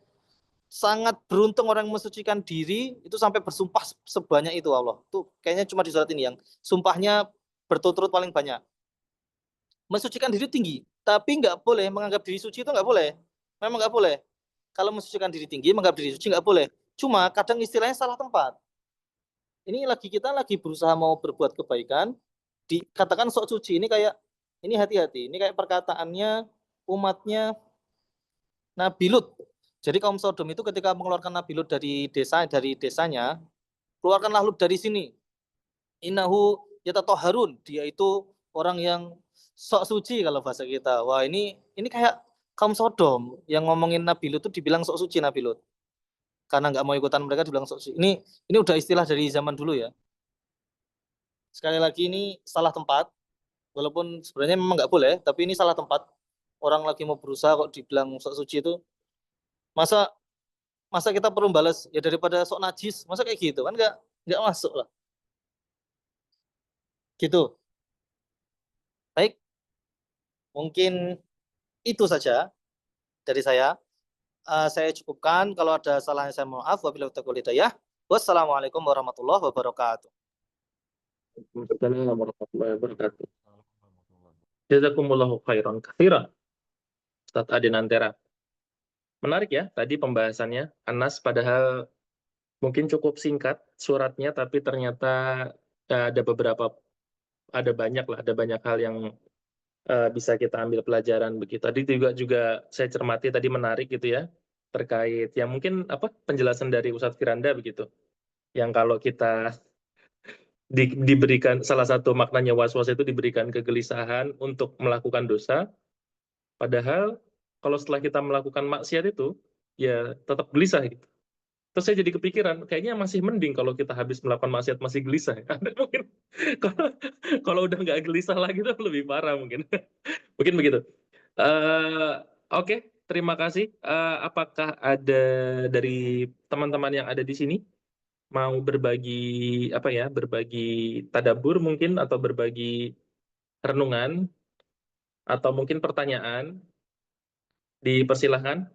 sangat beruntung orang yang mensucikan diri itu sampai bersumpah sebanyak itu Allah. Tuh kayaknya cuma di surat ini yang sumpahnya berturut-turut paling banyak. Mensucikan diri tinggi, tapi nggak boleh menganggap diri suci, itu nggak boleh. Memang nggak boleh. Kalau mensucikan diri tinggi, menganggap diri suci nggak boleh. Cuma kadang istilahnya salah tempat. Ini kita lagi berusaha mau berbuat kebaikan, dikatakan sok suci. Ini kayak, ini hati-hati. Ini kayak perkataannya umatnya Nabi Lut. Jadi kaum Sodom itu ketika mengeluarkan Nabi Lut dari desanya, keluarkanlah Lut dari sini. Innahu yatatoharun, dia itu orang yang sok suci kalau bahasa kita. Wah, ini kayak kaum Sodom yang ngomongin Nabi Lut itu dibilang sok suci Nabi Lut. Karena nggak mau ikutan mereka dibilang sok suci. Ini udah istilah dari zaman dulu ya. Sekali lagi ini salah tempat. Walaupun sebenarnya memang nggak boleh, tapi ini salah tempat. Orang lagi mau berusaha kok dibilang sok suci itu. Masa masa kita perlu balas ya daripada sok najis. Masa kayak gitu kan nggak masuk lah. Gitu. Baik, mungkin itu saja dari saya. Saya cukupkan. Kalau ada salahnya saya mohon maaf. Wabillahi taufiq wal hidayah. Wassalamualaikum warahmatullahi wabarakatuh. Assalamualaikum warahmatullahi wabarakatuh. Jazakumullahu khairan katsiran. Ustaz Adi Nantera. Menarik ya tadi pembahasannya. Anas padahal mungkin cukup singkat suratnya, tapi ternyata ada banyak hal yang bisa kita ambil pelajaran begitu. Tadi juga saya cermati tadi menarik gitu ya, terkait yang mungkin penjelasan dari Ustadz Firanda begitu. Yang kalau kita diberikan salah satu maknanya was-was itu diberikan kegelisahan untuk melakukan dosa, padahal kalau setelah kita melakukan maksiat itu ya tetap gelisah gitu. Terus saya jadi kepikiran, kayaknya masih mending kalau kita habis melakukan maksiat masih gelisah. Mungkin kalau udah nggak gelisah lagi itu lebih parah mungkin. Mungkin begitu. Oke, terima kasih. Apakah ada dari teman-teman yang ada di sini mau berbagi berbagi tadabbur mungkin, atau berbagi renungan, atau mungkin pertanyaan? Dipersilahkan.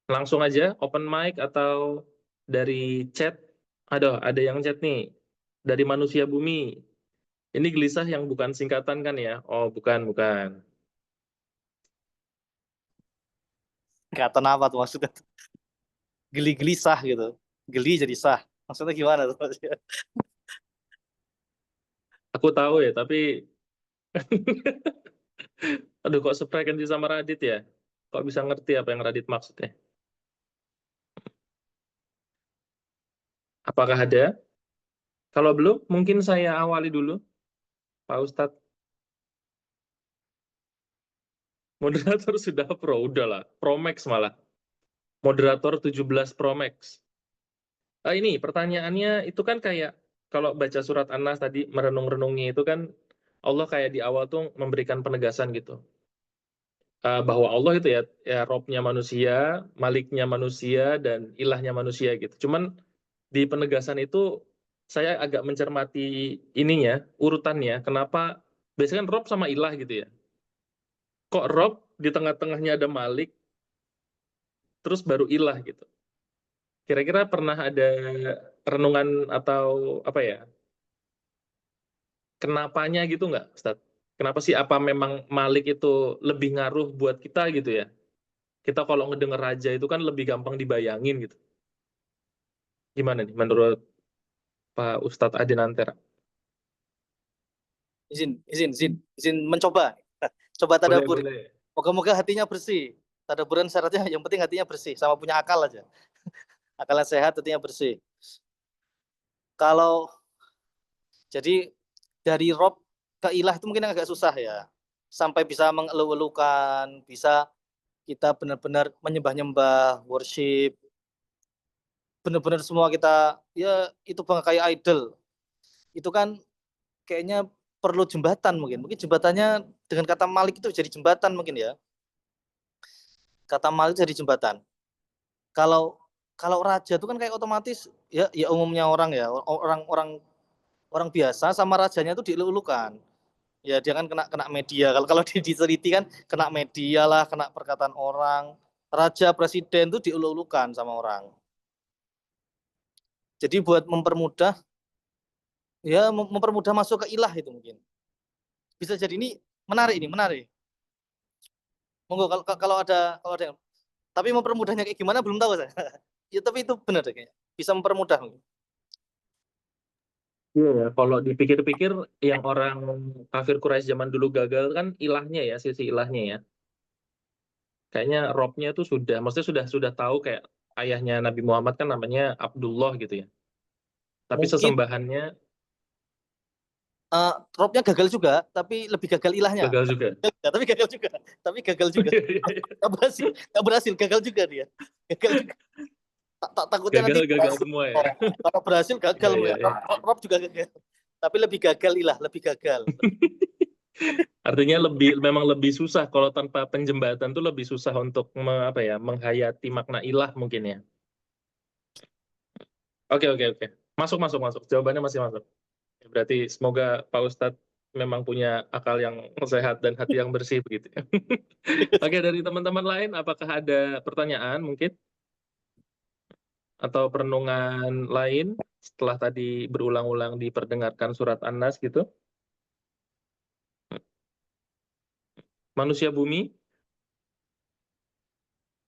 Langsung aja open mic atau dari chat. Ada yang chat nih dari Manusia Bumi. Ini gelisah yang bukan singkatan kan ya? Oh, bukan. Kata apa tuh maksudnya? Geli-geli sah gitu. Geli jadi sah. Maksudnya gimana tuh? Aku tahu ya, tapi aduh, kok sefrekuensi sama Radit ya? Kok bisa ngerti apa yang Radit maksudnya? Apakah ada? Kalau belum, mungkin saya awali dulu, Pak Ustadz. Moderator sudah Pro, udahlah. Pro Max malah. Moderator 17 Pro Max. Ini pertanyaannya itu kan kayak, kalau baca surat An-Nas tadi, merenung-renungi itu kan, Allah kayak di awal tuh memberikan penegasan gitu. Bahwa Allah itu ya Robnya manusia, Maliknya manusia, dan ilahnya manusia gitu. Cuman di penegasan itu saya agak mencermati ininya, urutannya. Kenapa biasanya kan Rob sama Ilah gitu ya. Kok Rob di tengah-tengahnya ada Malik, terus baru Ilah gitu. Kira-kira pernah ada renungan atau apa ya? Kenapanya gitu nggak, Ustaz? Kenapa sih? Apa memang Malik itu lebih ngaruh buat kita gitu ya? Kita kalau ngedenger raja itu kan lebih gampang dibayangin gitu. Gimana nih menurut Pak Ustadz Adinantera? Izin mencoba. Coba Boleh, tadabur. boleh. Moga-moga hatinya bersih. Tadaburan syaratnya yang penting hatinya bersih sama punya akal aja. Akalnya sehat, hatinya bersih. Kalau jadi dari Rob ke Ilah itu mungkin agak susah ya. Sampai bisa mengeluh-elukan, bisa kita benar-benar menyembah-nyembah, worship, benar-benar semua kita ya itu bang kayak idol. Itu kan kayaknya perlu jembatan mungkin. Mungkin jembatannya dengan kata Malik itu jadi jembatan mungkin ya. Kata Malik jadi jembatan. Kalau kalau raja itu kan kayak otomatis ya umumnya orang ya, orang-orang orang biasa sama rajanya itu dielulukan. Ya dia kan kena kena media. Kalau kalau diteliti kan kena media lah, kena perkataan orang. Raja presiden itu dielulukan sama orang. Jadi buat mempermudah ya mempermudah masuk ke ilah itu mungkin. Bisa jadi ini menarik. Monggo kalau ada tapi mempermudahnya kayak gimana belum tahu saya. Ya tapi itu benar deh kayaknya. Bisa mempermudah mungkin. Iya ya, kalau dipikir-pikir yang orang kafir Quraisy zaman dulu gagal kan ilahnya ya, sisi ilahnya ya. Kayaknya Robnya itu sudah, maksudnya sudah tahu kayak ayahnya Nabi Muhammad kan namanya Abdullah gitu ya. Tapi Mungkin sesembahannya Robnya gagal juga, tapi lebih gagal ilahnya. gagal juga. Tapi gagal juga. Tapi gagal juga. Nggak berhasil, gagal juga dia. Gagal juga. Takutnya nanti Gagal berhasil. semua ya. Kalau berhasil gagal, Iya, iya, iya. Rob juga gagal. Tapi lebih gagal ilah, lebih gagal. Artinya memang lebih susah kalau tanpa penjembatan tuh lebih susah untuk apa ya, menghayati makna ilah mungkin ya. Oke. Masuk. Jawabannya masih masuk. Berarti semoga Pak Ustadz memang punya akal yang sehat dan hati yang bersih begitu ya. Oke, dari teman-teman lain apakah ada pertanyaan mungkin atau perenungan lain setelah tadi berulang-ulang diperdengarkan surat An-Nas gitu? Manusia bumi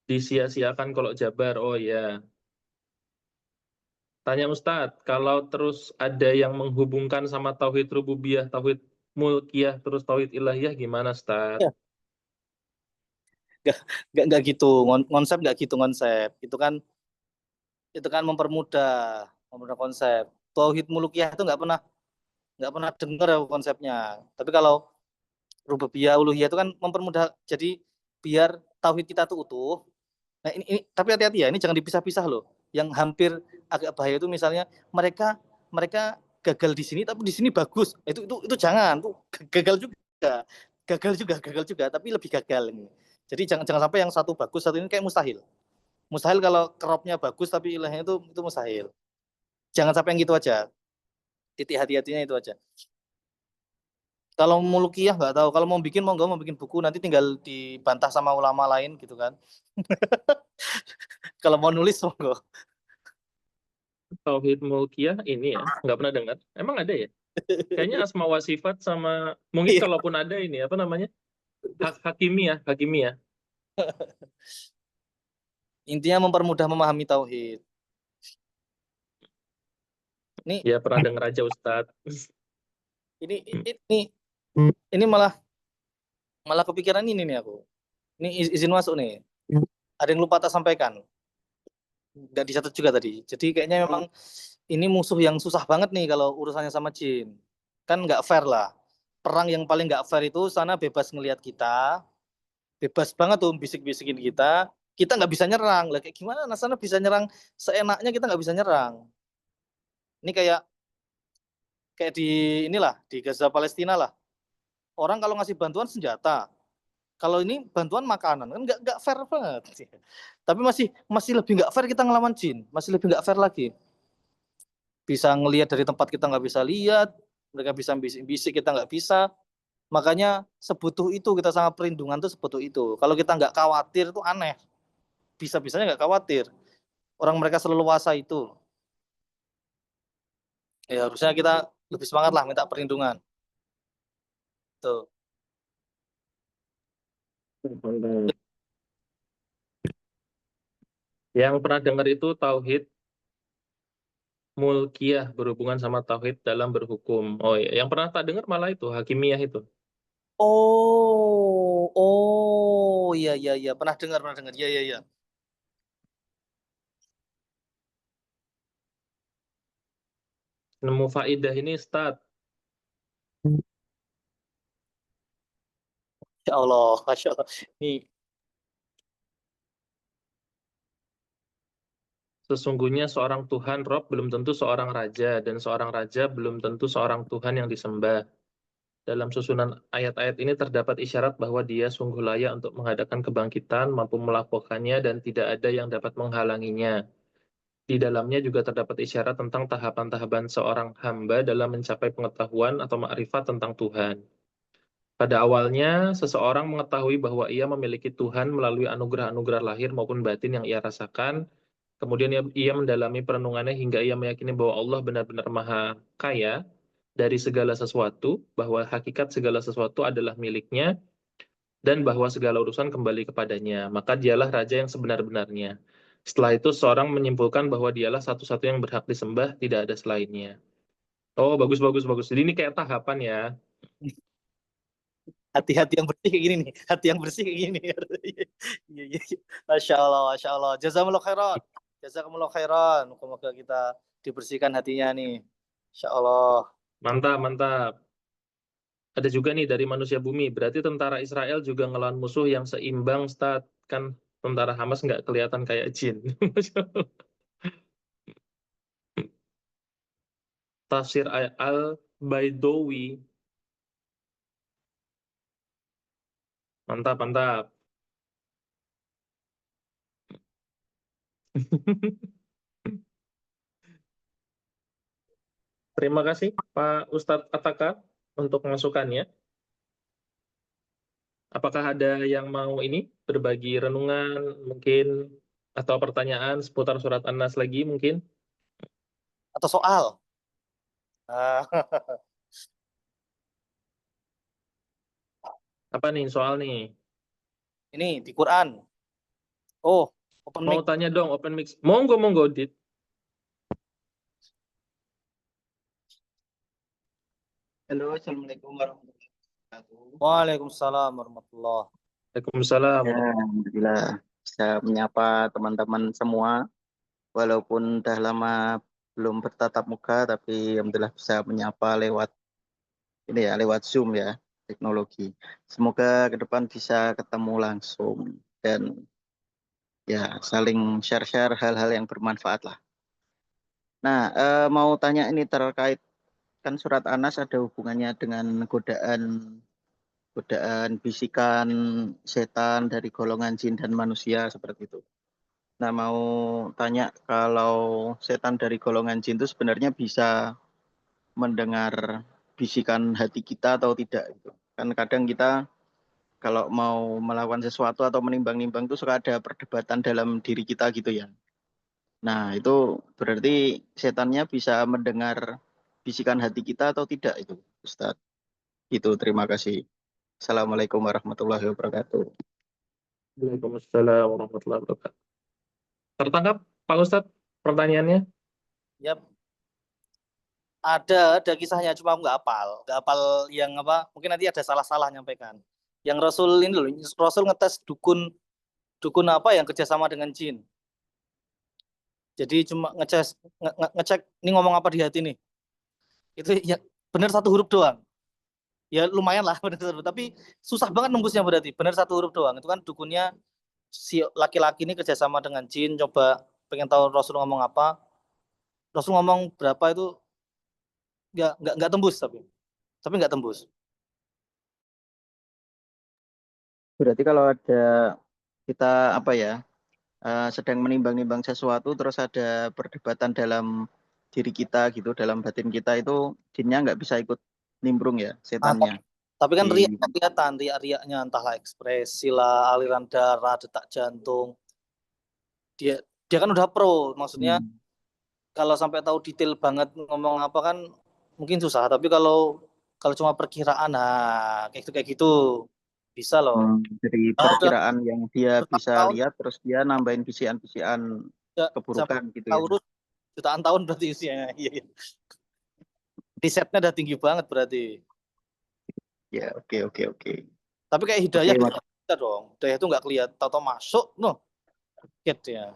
disia-siakan kalau Jabar. Oh ya. Tanya Ustadz, kalau terus ada yang menghubungkan sama tauhid rububiyah, tauhid mulkiyah, terus tauhid ilahiyah gimana Ustadz? Ya, nggak gitu. Konsep nggak gitu konsep. Itu kan mempermudah konsep. Tauhid mulkiyah itu nggak pernah dengar ya konsepnya. Tapi kalau rububiyah uluhiyah itu kan mempermudah. Jadi biar tauhid kita tuh utuh. Nah ini tapi hati-hati ya, ini jangan dipisah-pisah loh. Yang hampir agak bahaya itu misalnya mereka mereka gagal di sini tapi di sini bagus. Itu jangan, tuh gagal juga, tapi lebih gagal ini. Jadi jangan jangan sampai yang satu bagus, satu ini kayak mustahil. Mustahil kalau keropnya bagus tapi ilahnya itu mustahil. Jangan sampai yang gitu aja. Titik hati-hatinya itu aja. Kalau mulkiyah nggak tahu. Kalau mau bikin buku nanti tinggal dibantah sama ulama lain gitu kan. Kalau mau nulis monggo. Tauhid mulkiyah ini ya, nggak pernah dengar. Emang ada ya? Kayaknya asma wa sifat sama, mungkin Iya. kalaupun ada ini, apa namanya? Hakimiyah. Intinya mempermudah memahami tauhid. Ini Ya pernah dengar aja Ustadz. ini ini ini malah malah kepikiran ini nih aku. Ini izin masuk nih. Ada yang lupa tak sampaikan. Nggak dicatat juga tadi. Jadi kayaknya memang ini musuh yang susah banget nih kalau urusannya sama jin. Kan nggak fair lah. Perang yang paling nggak fair itu sana bebas ngelihat kita, bebas banget tuh bisik-bisikin kita. Kita nggak bisa nyerang. Lah kayak gimana? Nah sana bisa nyerang seenaknya, kita nggak bisa nyerang. Ini kayak kayak di inilah di Gaza Palestina lah. Orang kalau ngasih bantuan senjata, kalau ini bantuan makanan kan nggak fair banget. Tapi masih masih lebih nggak fair kita ngelawan jin, masih lebih nggak fair lagi. bisa ngelihat dari tempat kita nggak bisa lihat, mereka bisa bisik-bisik kita nggak bisa. Makanya sebutuh itu kita sama perlindungan tuh sebutuh itu. Kalau kita nggak khawatir itu aneh. Bisa-bisanya nggak khawatir. Orang mereka seleluasa itu. Ya harusnya kita lebih semangat lah minta perlindungan. Tuh. Yang pernah dengar itu tauhid mulkiyah berhubungan sama tauhid dalam berhukum. Oh iya, yang pernah tak dengar malah itu hakimiyah itu. Iya, iya, iya. Pernah dengar, pernah dengar. Iya, iya, iya. Nemu faidah ini Ustaz. Ya Allah, Masya Allah. Ini, Sesungguhnya seorang Tuhan Rob belum tentu seorang raja, dan seorang raja belum tentu seorang Tuhan yang disembah. Dalam susunan ayat-ayat ini terdapat isyarat bahwa dia sungguh layak untuk mengadakan kebangkitan, mampu melakukannya, dan tidak ada yang dapat menghalanginya. Di dalamnya juga terdapat isyarat tentang tahapan-tahapan seorang hamba dalam mencapai pengetahuan atau makrifat tentang Tuhan. Pada awalnya, seseorang mengetahui bahwa ia memiliki Tuhan melalui anugerah-anugerah lahir maupun batin yang ia rasakan. Kemudian ia mendalami perenungannya hingga ia meyakini bahwa Allah benar-benar maha kaya dari segala sesuatu, bahwa hakikat segala sesuatu adalah miliknya, dan bahwa segala urusan kembali kepadanya. Maka dialah raja yang sebenar-benarnya. Setelah itu, seorang menyimpulkan bahwa dialah satu-satu yang berhak disembah, tidak ada selainnya. Oh, bagus, bagus, bagus. Jadi ini kayak tahapan ya. hati-hati yang bersih kayak gini nih. Hati yang bersih kayak gini. Iya, iya, iya. Masya Allah, Masya Allah. Jazakumullah khairan. Jazakumullah khairan. Semoga kita dibersihkan hatinya nih. Masya Allah. Mantap, mantap. Ada juga nih dari manusia bumi. Berarti tentara Israel juga ngelawan musuh yang seimbang, Ustaz. Kan tentara Hamas nggak kelihatan kayak jin. Tafsir Al-Baidawi. Mantap, mantap. Terima kasih Pak Ustadz Ataka untuk masukannya. Apakah ada yang mau ini berbagi renungan mungkin atau pertanyaan seputar surat An-Nas lagi mungkin? Atau soal. Ah, Apa nih soal nih? ini di Quran. Oh, open Mau mic. tanya dong, open mix. Monggo, monggo, Dit. Halo, Assalamualaikum warahmatullahi wabarakatuh. Waalaikumsalam warahmatullah. Waalaikumsalam. Ya, alhamdulillah bisa menyapa teman-teman semua, walaupun udah lama belum bertatap muka, tapi alhamdulillah bisa menyapa lewat ini ya, lewat Zoom ya, teknologi. Semoga ke depan bisa ketemu langsung dan ya saling share-share hal-hal yang bermanfaat lah. Nah, mau tanya ini terkait kan surat Anas ada hubungannya dengan godaan bisikan setan dari golongan jin dan manusia seperti itu. Nah, mau tanya kalau setan dari golongan jin itu sebenarnya bisa mendengar bisikan hati kita atau tidak gitu. Kan kadang kita kalau mau melakukan sesuatu atau menimbang-nimbang itu suka ada perdebatan dalam diri kita gitu ya. Nah, itu berarti setannya bisa mendengar bisikan hati kita atau tidak itu, Ustadz. Itu terima kasih. Assalamualaikum warahmatullahi wabarakatuh. Waalaikumsalam warahmatullahi wabarakatuh. Tertangkap, Pak Ustadz, pertanyaannya? Yap, ada kisahnya cuma aku nggak hafal yang apa. Mungkin nanti ada salah-salah nyampaikan. Yang Rasul ini loh, Rasul ngetes dukun dukun apa yang kerjasama dengan jin. Jadi cuma ngecek ini ngomong apa di hati nih. Itu ya benar satu huruf doang. Ya lumayan lah benar satu huruf. Tapi susah banget nembusnya berarti. Benar satu huruf doang. Itu kan dukunnya si laki-laki ini kerjasama dengan jin. Coba pengen tahu Rasul ngomong apa. Rasul ngomong berapa itu nggak tembus tapi nggak tembus. Berarti kalau ada kita apa ya sedang menimbang-nimbang sesuatu terus ada perdebatan dalam diri kita gitu, dalam batin kita itu jinnya nggak bisa ikut nimbrung ya, Ah, setannya. tapi kan Di riaknya kelihatan, riak-riaknya entahlah ekspresi lah, aliran darah, detak jantung. Dia dia kan udah pro, maksudnya Hmm. kalau sampai tahu detail banget ngomong apa kan mungkin susah. Tapi kalau kalau cuma perkiraan, nah kayak gitu bisa loh. Jadi Ah, udah perkiraan yang dia bisa tahun lihat, terus dia nambahin bisian-bisian ya, sampai keburukan gitu ya. Taurus jutaan tahun berarti usianya. Iya, iya. Risetnya udah tinggi banget berarti. Ya, oke, oke, oke. Tapi kayak Oke, Hidayah Mas. bisa dong. Hidayah itu nggak kelihatan, tahu-tahu masuk, noh, gitu ya.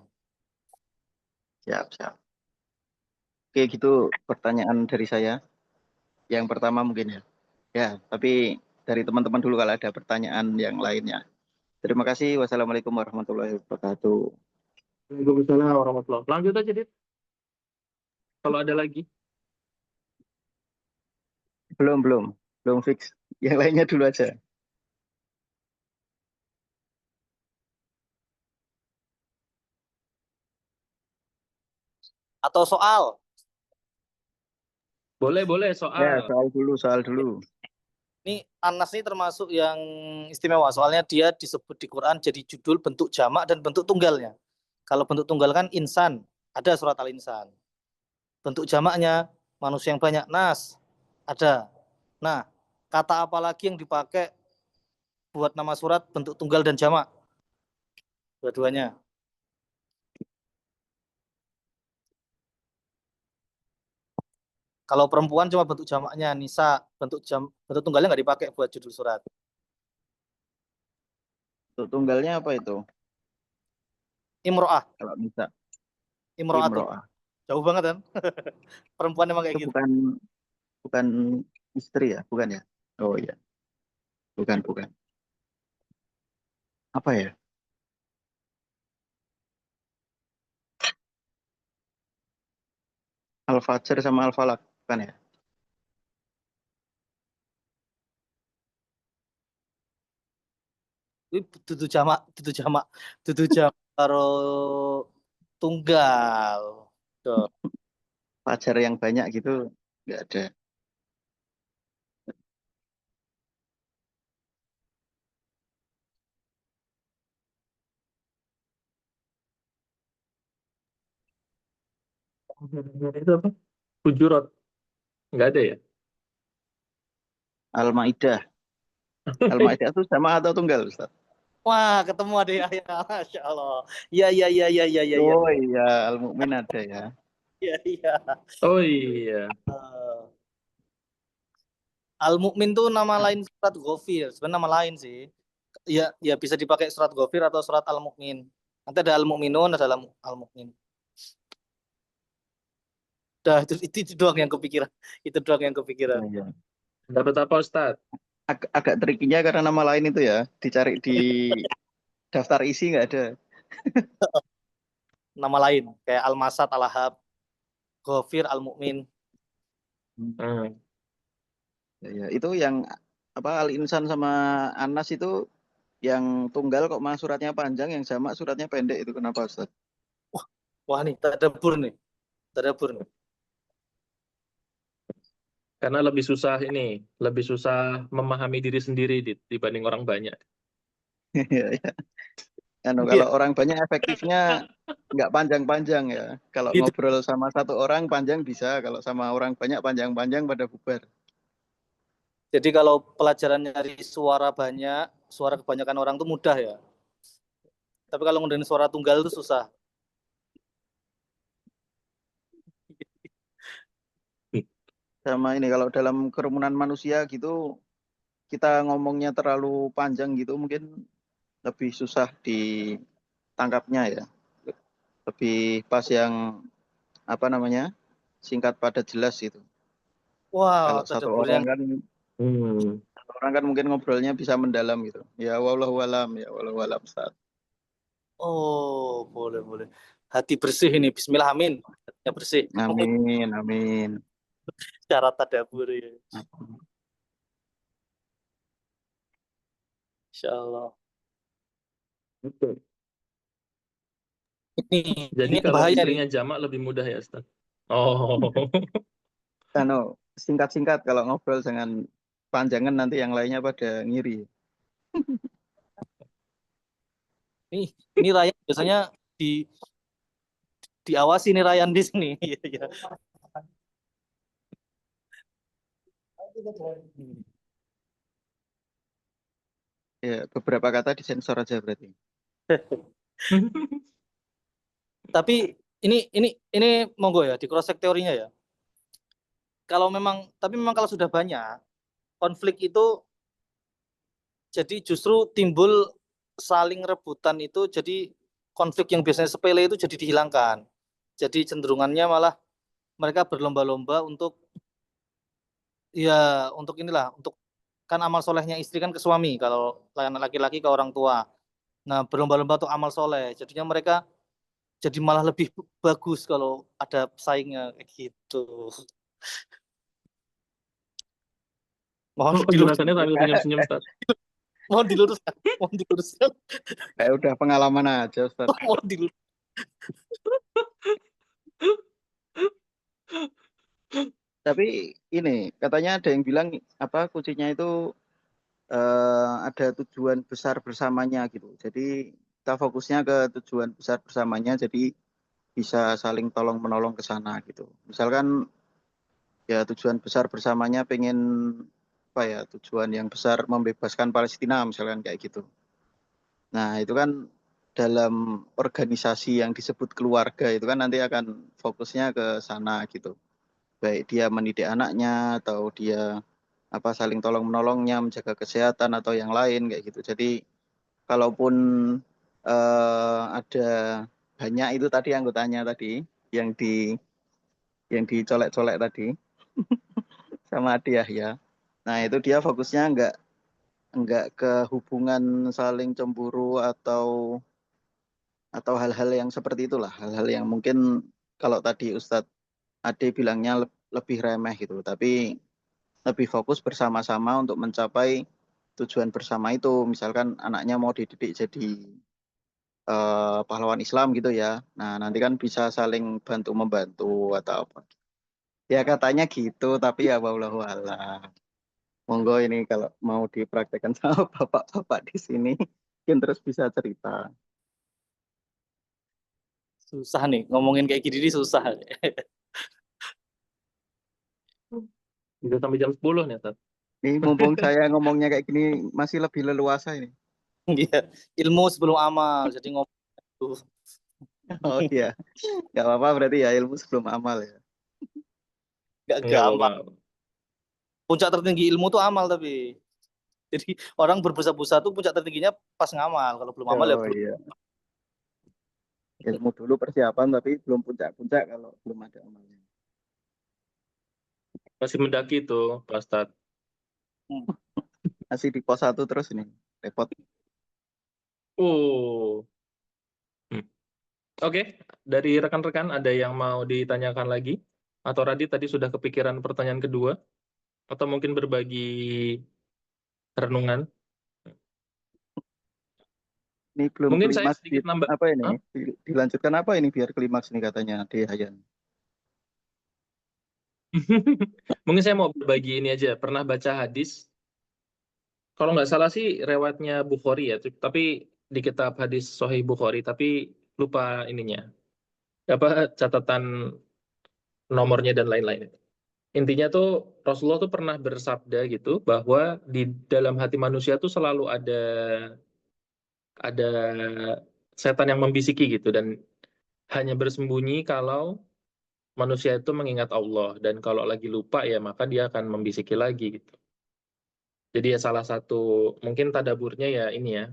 Siap, siap. Oke, gitu pertanyaan dari saya. Yang pertama mungkin ya. Ya, tapi dari teman-teman dulu kalau ada pertanyaan yang lainnya. Terima kasih. Wassalamualaikum warahmatullahi wabarakatuh. Waalaikumsalam warahmatullahi wabarakatuh. Lanjut aja, Dit. Kalau ada lagi. Belum, belum. Belum fix. Yang lainnya dulu aja. Atau soal. Boleh, boleh, Ya, soal. soal dulu, soal dulu. Ini Anas ini termasuk yang istimewa. Soalnya dia disebut di Quran jadi judul bentuk jamak dan bentuk tunggalnya. Kalau bentuk tunggal kan insan. Ada surat Al-Insan. Bentuk jamaknya manusia yang banyak. Nas. Ada. Nah, kata apa lagi yang dipakai buat nama surat bentuk tunggal dan jamak? Dua-duanya. Kalau perempuan cuma bentuk jamaknya Nisa, bentuk tunggalnya nggak dipakai buat judul surat. Untuk tunggalnya apa itu? Imro'ah, Kalau bisa. Imro'atun. Imro'ah. Jauh banget kan? Perempuan emang kayak Itu gitu. bukan bukan istri ya? Bukan ya? Oh iya. Bukan, bukan. Apa ya? Al-Fajr sama Al-Falaq. Bukan ya? Ini tutu jamak, tutu jamak karo tunggal. Tuh. Fajar yang banyak gitu nggak ada. Itu apa? Hujurat. Nggak ada ya? Al-Maidah. Al-Maidah itu sama atau tunggal, Ustaz? Wah, ketemu ada ya, Masya Allah. Iya, iya, iya, iya, iya, iya, iya, Oh iya, Al-Mu'min ada ya. iya, iya. Oh iya. Eh, Al-Mu'min tuh nama lain surat Ghafir. Sebenarnya nama lain sih. Ya, ya bisa dipakai surat Ghafir atau surat Al-Mu'min. Nanti ada Al-Mu'minun, ada Al-Mu'min. Dah, itu doang yang kepikiran. Itu doang yang kepikiran. Iya, iya. Dapat apa, Ustadz? Agak trikinya karena nama lain itu ya, dicari di daftar isi nggak ada. Nama lain. Kayak Al-Masad, Al-Ahab, Ghafir, Al-Mu'min. Hmm. Ya, ya. Itu yang apa Al-Insan sama Anas itu yang tunggal kok mah suratnya panjang, yang jamak suratnya pendek itu kenapa, Ustaz? Wah nih, tadabur nih. Tadabur nih. Karena lebih susah ini, lebih susah memahami diri sendiri dibanding orang banyak. Iya, iya. Iya, Kalau orang banyak efektifnya nggak panjang-panjang ya. Kalau itu. ngobrol sama satu orang panjang bisa, kalau sama orang banyak panjang-panjang pada bubar. Jadi kalau pelajaran nyari suara banyak, suara kebanyakan orang tuh mudah ya. Tapi kalau ngundahin suara tunggal itu susah. Sama ini kalau dalam kerumunan manusia gitu kita ngomongnya terlalu panjang gitu mungkin lebih susah ditangkapnya ya. Lebih pas yang apa namanya? Singkat padat jelas gitu. Wah, Kalau tadaburnya. Hmm. satu orang kan mungkin ngobrolnya bisa mendalam gitu. Ya wallahu alam, ya wallahu alam. Ustaz. Oh, boleh, boleh. Hati bersih ini. Bismillah, amin. Hatinya bersih. Amin, amin. Syarat tadabur ya. Insya Allah. Betul. Ini Jadi ini kalau bahaya nih. istrinya jamak lebih mudah ya, Ustaz? Oh. Anu, singkat-singkat kalau ngobrol jangan panjangan nanti yang lainnya pada ngiri. Ini Ryan biasanya di diawasi nih Ryan di sini. Iya, iya. Ya, beberapa kata disensor aja berarti. Tapi ini monggo ya di cross check teorinya ya. Tapi memang kalau sudah banyak konflik itu jadi justru timbul saling rebutan itu jadi konflik yang biasanya sepele itu jadi dihilangkan. Jadi cenderungannya malah mereka berlomba-lomba ya untuk inilah untuk kan amal solehnya istri kan ke suami kalau laki-laki ke orang tua. Nah, berlomba-lomba untuk amal soleh. Jadinya mereka jadi malah lebih bagus kalau ada pesaingnya kayak gitu. Mohon Oh, diluruskan, penjelasannya sambil senyum-senyum, Ustaz. mohon diluruskan, mohon diluruskan, Kayak udah pengalaman aja, Ustaz. mohon diluruskan. Tapi ini katanya ada yang bilang apa kuncinya itu ada tujuan besar bersamanya gitu. Jadi kita fokusnya ke tujuan besar bersamanya, jadi bisa saling tolong menolong ke sana gitu. Misalkan ya tujuan besar bersamanya pengen apa ya tujuan yang besar membebaskan Palestina misalkan kayak gitu. Nah itu kan dalam organisasi yang disebut keluarga itu kan nanti akan fokusnya ke sana gitu. Baik dia mendidik anaknya atau dia apa saling tolong menolongnya menjaga kesehatan atau yang lain kayak gitu. Jadi kalaupun ada banyak itu tadi anggotanya tadi yang di yang dicolek-colek tadi sama Adi Yahya. Nah itu dia fokusnya nggak ke hubungan saling cemburu atau hal-hal yang seperti itulah, hal-hal yang mungkin kalau tadi Ustadz Ade bilangnya lebih remeh gitu, tapi lebih fokus bersama-sama untuk mencapai tujuan bersama itu. Misalkan anaknya mau dididik jadi pahlawan Islam gitu ya. Nah, nanti kan bisa saling bantu membantu atau apa. Ya katanya gitu, tapi ya wallahu a'lam. Monggo ini kalau mau dipraktekkan sama bapak-bapak di sini, mungkin terus bisa cerita. Susah nih ngomongin kayak gini nih susah. Bisa sampai jam 10 nih, Ustaz. Ini mumpung saya ngomongnya kayak gini, masih lebih leluasa ini. Iya, ilmu sebelum amal. Jadi ngomong dulu. Oh iya, nggak apa-apa berarti ya ilmu sebelum amal ya. Gak Enggak gampang. apa-apa. Puncak tertinggi ilmu tuh amal tapi. Jadi orang berbusa-busa tuh puncak tertingginya pas ngamal. Kalau belum amal ya Oh belum. iya, ilmu dulu persiapan tapi belum puncak-puncak kalau belum ada amalnya. Masih mendaki tuh, Pak Ustaz. Masih di pos 1 terus ini, repot. Oh. Hmm. Oke, dari rekan-rekan ada yang mau ditanyakan lagi? Atau Radit tadi sudah kepikiran pertanyaan kedua? Atau mungkin berbagi renungan? Ini belum Mungkin saya klimaks di sedikit nambah. apa ini? Hah? Dilanjutkan apa ini biar klimaks nih katanya di Hayan. Mungkin saya mau berbagi ini aja. Pernah baca hadis, kalau nggak salah sih riwayatnya Bukhari ya, tapi di kitab hadis Sahih Bukhari, tapi lupa ininya. Apa catatan nomornya dan lain-lain. Intinya tuh Rasulullah tuh pernah bersabda gitu bahwa di dalam hati manusia tuh selalu ada setan yang membisiki gitu dan hanya bersembunyi kalau manusia itu mengingat Allah dan kalau lagi lupa ya maka dia akan membisiki lagi gitu. Jadi ya salah satu mungkin tadaburnya ya ini ya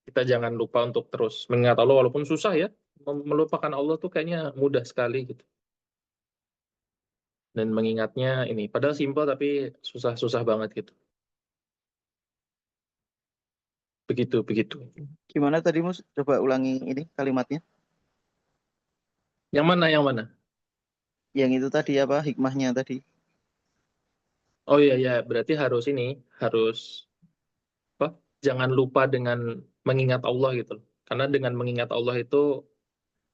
kita jangan lupa untuk terus mengingat Allah walaupun susah ya melupakan Allah tuh kayaknya mudah sekali gitu dan mengingatnya ini padahal simpel tapi susah-susah banget gitu. Begitu begitu. Gimana tadi Mus? Coba ulangi ini kalimatnya. Yang mana yang mana? Yang itu tadi apa hikmahnya tadi? Oh iya ya berarti harus ini harus apa? Jangan lupa dengan mengingat Allah gitu loh. Karena dengan mengingat Allah itu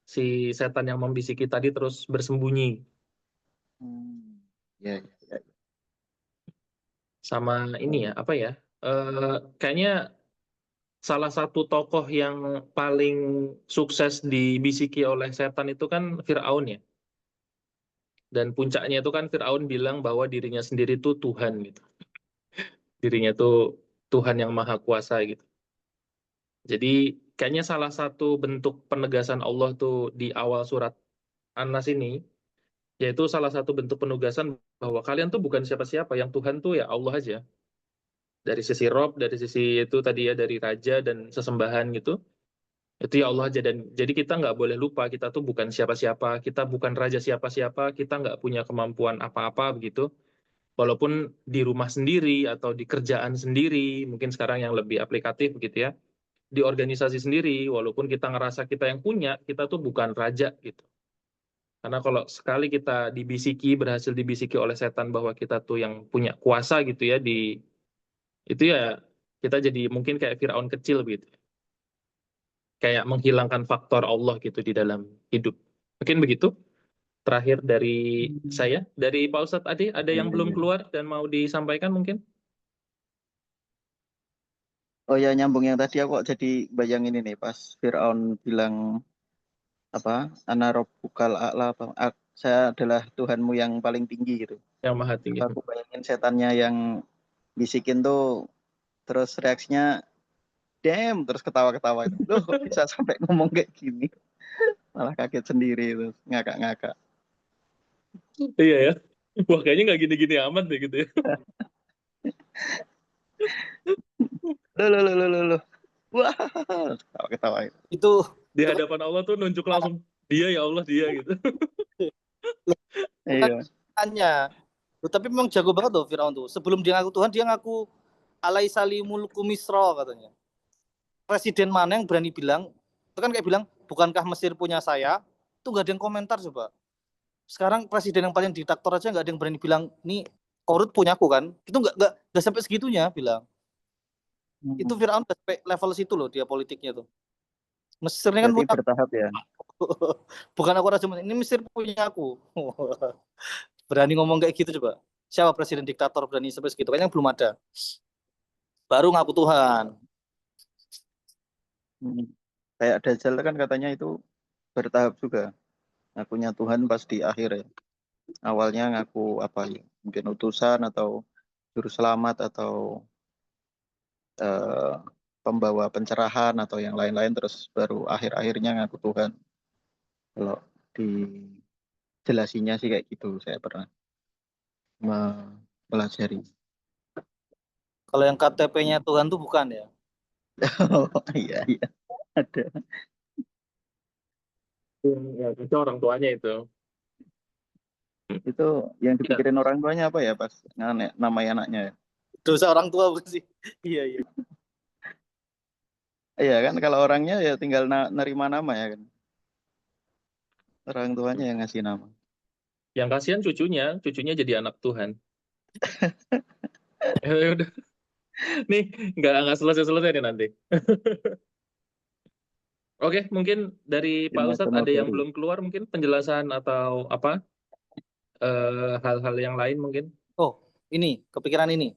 si setan yang membisiki tadi terus bersembunyi. Ya, ya, ya. Sama ini ya, apa ya? Kayaknya salah satu tokoh yang paling sukses dibisiki oleh setan itu kan Firaun ya. Dan puncaknya itu kan Firaun bilang bahwa dirinya sendiri itu Tuhan gitu. Dirinya itu Tuhan yang maha kuasa gitu. Jadi kayaknya salah satu bentuk penegasan Allah tuh di awal surat An-Nas ini, yaitu salah satu bentuk penugasan bahwa kalian tuh bukan siapa-siapa, yang Tuhan tuh ya Allah aja. Dari sisi Rob, dari sisi itu tadi ya, dari Raja dan sesembahan gitu, itu ya Allah aja. Dan jadi kita nggak boleh lupa, kita tuh bukan siapa-siapa, kita bukan Raja siapa-siapa, kita nggak punya kemampuan apa-apa begitu. Walaupun di rumah sendiri, atau di kerjaan sendiri, mungkin sekarang yang lebih aplikatif begitu ya, di organisasi sendiri, walaupun kita ngerasa kita yang punya, kita tuh bukan raja gitu. Karena kalau sekali kita dibisiki, berhasil dibisiki oleh setan bahwa kita tuh yang punya kuasa gitu ya, itu ya kita jadi mungkin kayak Firaun kecil gitu. Kayak menghilangkan faktor Allah gitu di dalam hidup. Mungkin begitu. Terakhir dari saya, dari Pak Ustadz Ade, ada yang Iya, belum iya. keluar dan mau disampaikan mungkin? Oh ya, nyambung yang tadi aku kok jadi bayangin ini pas Fir'aun bilang apa? Ana rabbukal a'la apa? Saya adalah Tuhanmu yang paling tinggi gitu. Yang maha tinggi. Aku bayangin setannya yang bisikin tuh terus reaksinya damn terus ketawa-ketawa itu. Loh, kok bisa sampai ngomong kayak gini? Malah kaget sendiri itu, ngakak-ngakak. Iya ya. Wah kayaknya nggak gini-gini amat deh gitu ya. Loh. Wah, ketawa-ketawa itu. Itu Di itu kan hadapan Allah tuh nunjuk langsung, dia ya Allah dia gitu. bukan Iya. tanya. Tapi memang jago banget tuh Firaun tuh. Sebelum dia ngaku Tuhan, dia ngaku alaisalimul kumisro katanya. Presiden mana yang berani bilang, itu kan kayak bilang, bukankah Mesir punya saya? Itu nggak ada yang komentar coba. Sekarang presiden yang paling diktator aja nggak ada yang berani bilang, ini korut punya aku kan? Itu nggak sampai segitunya bilang. Itu Firaun udah sampai level situ loh dia politiknya tuh. Mesir ini kan Berarti punya bertahap ya. bukan aku raja, ini Mesir punya aku. Berani ngomong kayak gitu coba. Siapa presiden diktator berani sampai segitu? Kayaknya belum ada. Baru ngaku Tuhan. Hmm. Kayak Dajjal kan katanya itu bertahap juga. Ngakunya Tuhan pas di akhir ya. Awalnya ngaku apa ya? Mungkin utusan atau juru selamat atau eh, pembawa pencerahan atau yang lain-lain terus baru akhir-akhirnya ngaku Tuhan. Kalau dijelasinnya sih kayak gitu saya pernah mempelajari. Kalau yang KTP-nya Tuhan tuh bukan ya. Oh iya iya ada. Ya, itu orang tuanya itu. Itu yang Ya, dipikirin orang tuanya apa ya pas nama anaknya ya? Dosa orang tua bukan sih? Iya, iya. Iya kan kalau orangnya ya tinggal nerima nama ya kan. Orang tuanya yang ngasih nama. yang kasihan cucunya jadi anak Tuhan. Udah, nih nggak selesai-selesai nih nanti. Oke, mungkin dari Pak Timnya Ustadz Dono ada yang Ferry. belum keluar mungkin penjelasan atau apa hal-hal yang lain mungkin. Oh, ini kepikiran ini.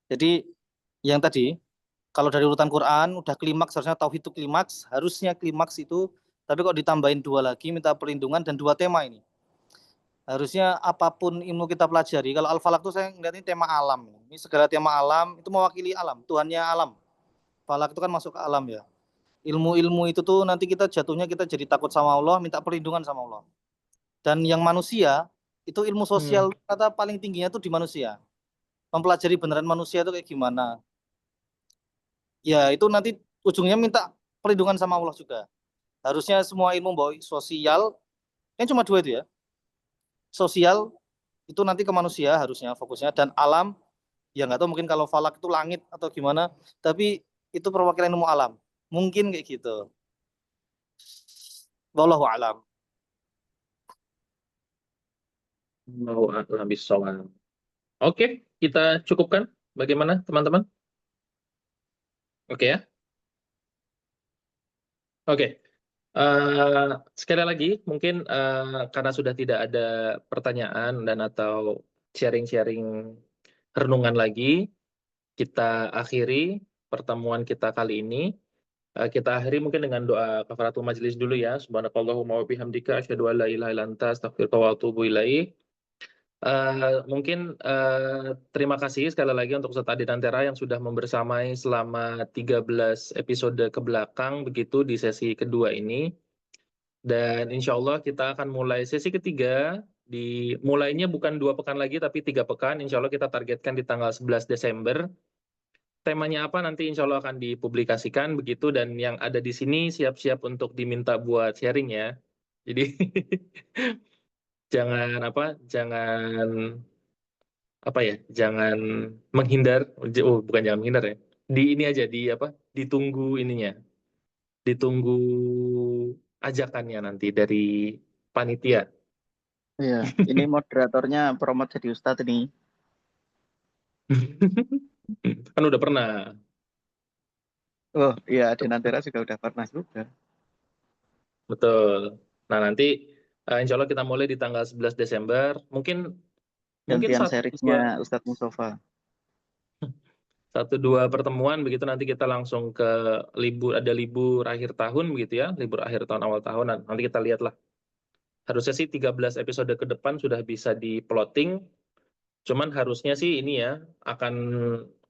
Jadi yang tadi kalau dari urutan Quran udah klimaks, harusnya tauhid itu klimaks, harusnya klimaks itu, tapi kok ditambahin dua lagi, minta perlindungan dan dua tema ini. Harusnya apapun ilmu kita pelajari, kalau Al-Falaq itu saya ngeliat ini tema alam. Ini segala tema alam, itu mewakili alam, Tuhannya alam. Falak itu kan masuk ke alam ya. Ilmu-ilmu itu tuh nanti kita jatuhnya kita jadi takut sama Allah, minta perlindungan sama Allah. Dan yang manusia, itu ilmu Hmm. sosial kata paling tingginya tuh di manusia. Mempelajari beneran manusia itu kayak gimana. Ya itu nanti ujungnya minta perlindungan sama Allah juga. Harusnya semua ilmu bawa sosial, kan cuma dua itu ya. Sosial itu nanti ke manusia harusnya fokusnya, dan alam ya nggak tahu, mungkin kalau falak itu langit atau gimana, tapi itu perwakilan ilmu alam, mungkin kayak gitu. Wallahu alam. Mau habis soal. Oke, kita cukupkan. Bagaimana teman-teman? Oke ya. Oke. Sekali lagi, mungkin karena sudah tidak ada pertanyaan dan atau sharing-sharing renungan lagi, kita akhiri pertemuan kita kali ini. Kita akhiri mungkin dengan doa kafaratul majelis dulu ya. Subhanakallahumma wa bihamdika asyhadu an la ilaha illa anta astaghfiruka wa atubu ilaik. Mungkin terima kasih sekali lagi untuk Ustadz Adi Nantera yang sudah membersamai selama 13 episode ke belakang begitu di sesi kedua ini. Dan insya Allah kita akan mulai sesi ketiga, mulainya bukan 2 pekan lagi tapi 3 pekan, insya Allah kita targetkan di tanggal 11 Desember. Temanya apa nanti insya Allah akan dipublikasikan begitu, dan yang ada di sini siap-siap untuk diminta buat sharing ya. Jadi jangan jangan menghindar, bukan jangan menghindar ya. Ini aja ditunggu ininya, ditunggu ajakannya nanti dari panitia. Iya, ini moderatornya promote jadi Ustadz ini. Kan udah pernah. Oh iya, Adenantera juga udah pernah juga. Betul. Nah, nanti insya Allah kita mulai di tanggal 11 Desember. Mungkin Gantian 1-2 seriesnya Ustadz Mustafa. 1-2 pertemuan begitu, nanti kita langsung ke ada libur akhir tahun begitu ya, libur akhir tahun awal tahun. Nanti kita lihatlah. Harusnya sih 13 episode ke depan sudah bisa di-plotting. Cuman harusnya sih ini ya akan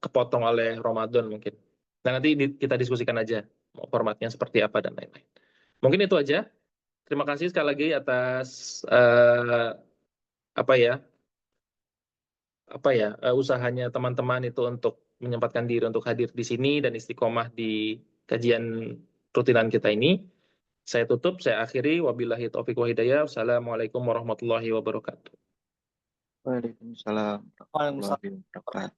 kepotong oleh Ramadan mungkin. Nah, nanti kita diskusikan aja formatnya seperti apa dan lain-lain. Mungkin itu aja. Terima kasih sekali lagi atas usahanya teman-teman itu untuk menyempatkan diri untuk hadir di sini dan istiqomah di kajian rutinan kita ini. Saya tutup, saya akhiri. Wabillahi taufiq wa hidayah. Wassalamualaikum warahmatullahi wabarakatuh. Waalaikumsalam warahmatullahi wabarakatuh.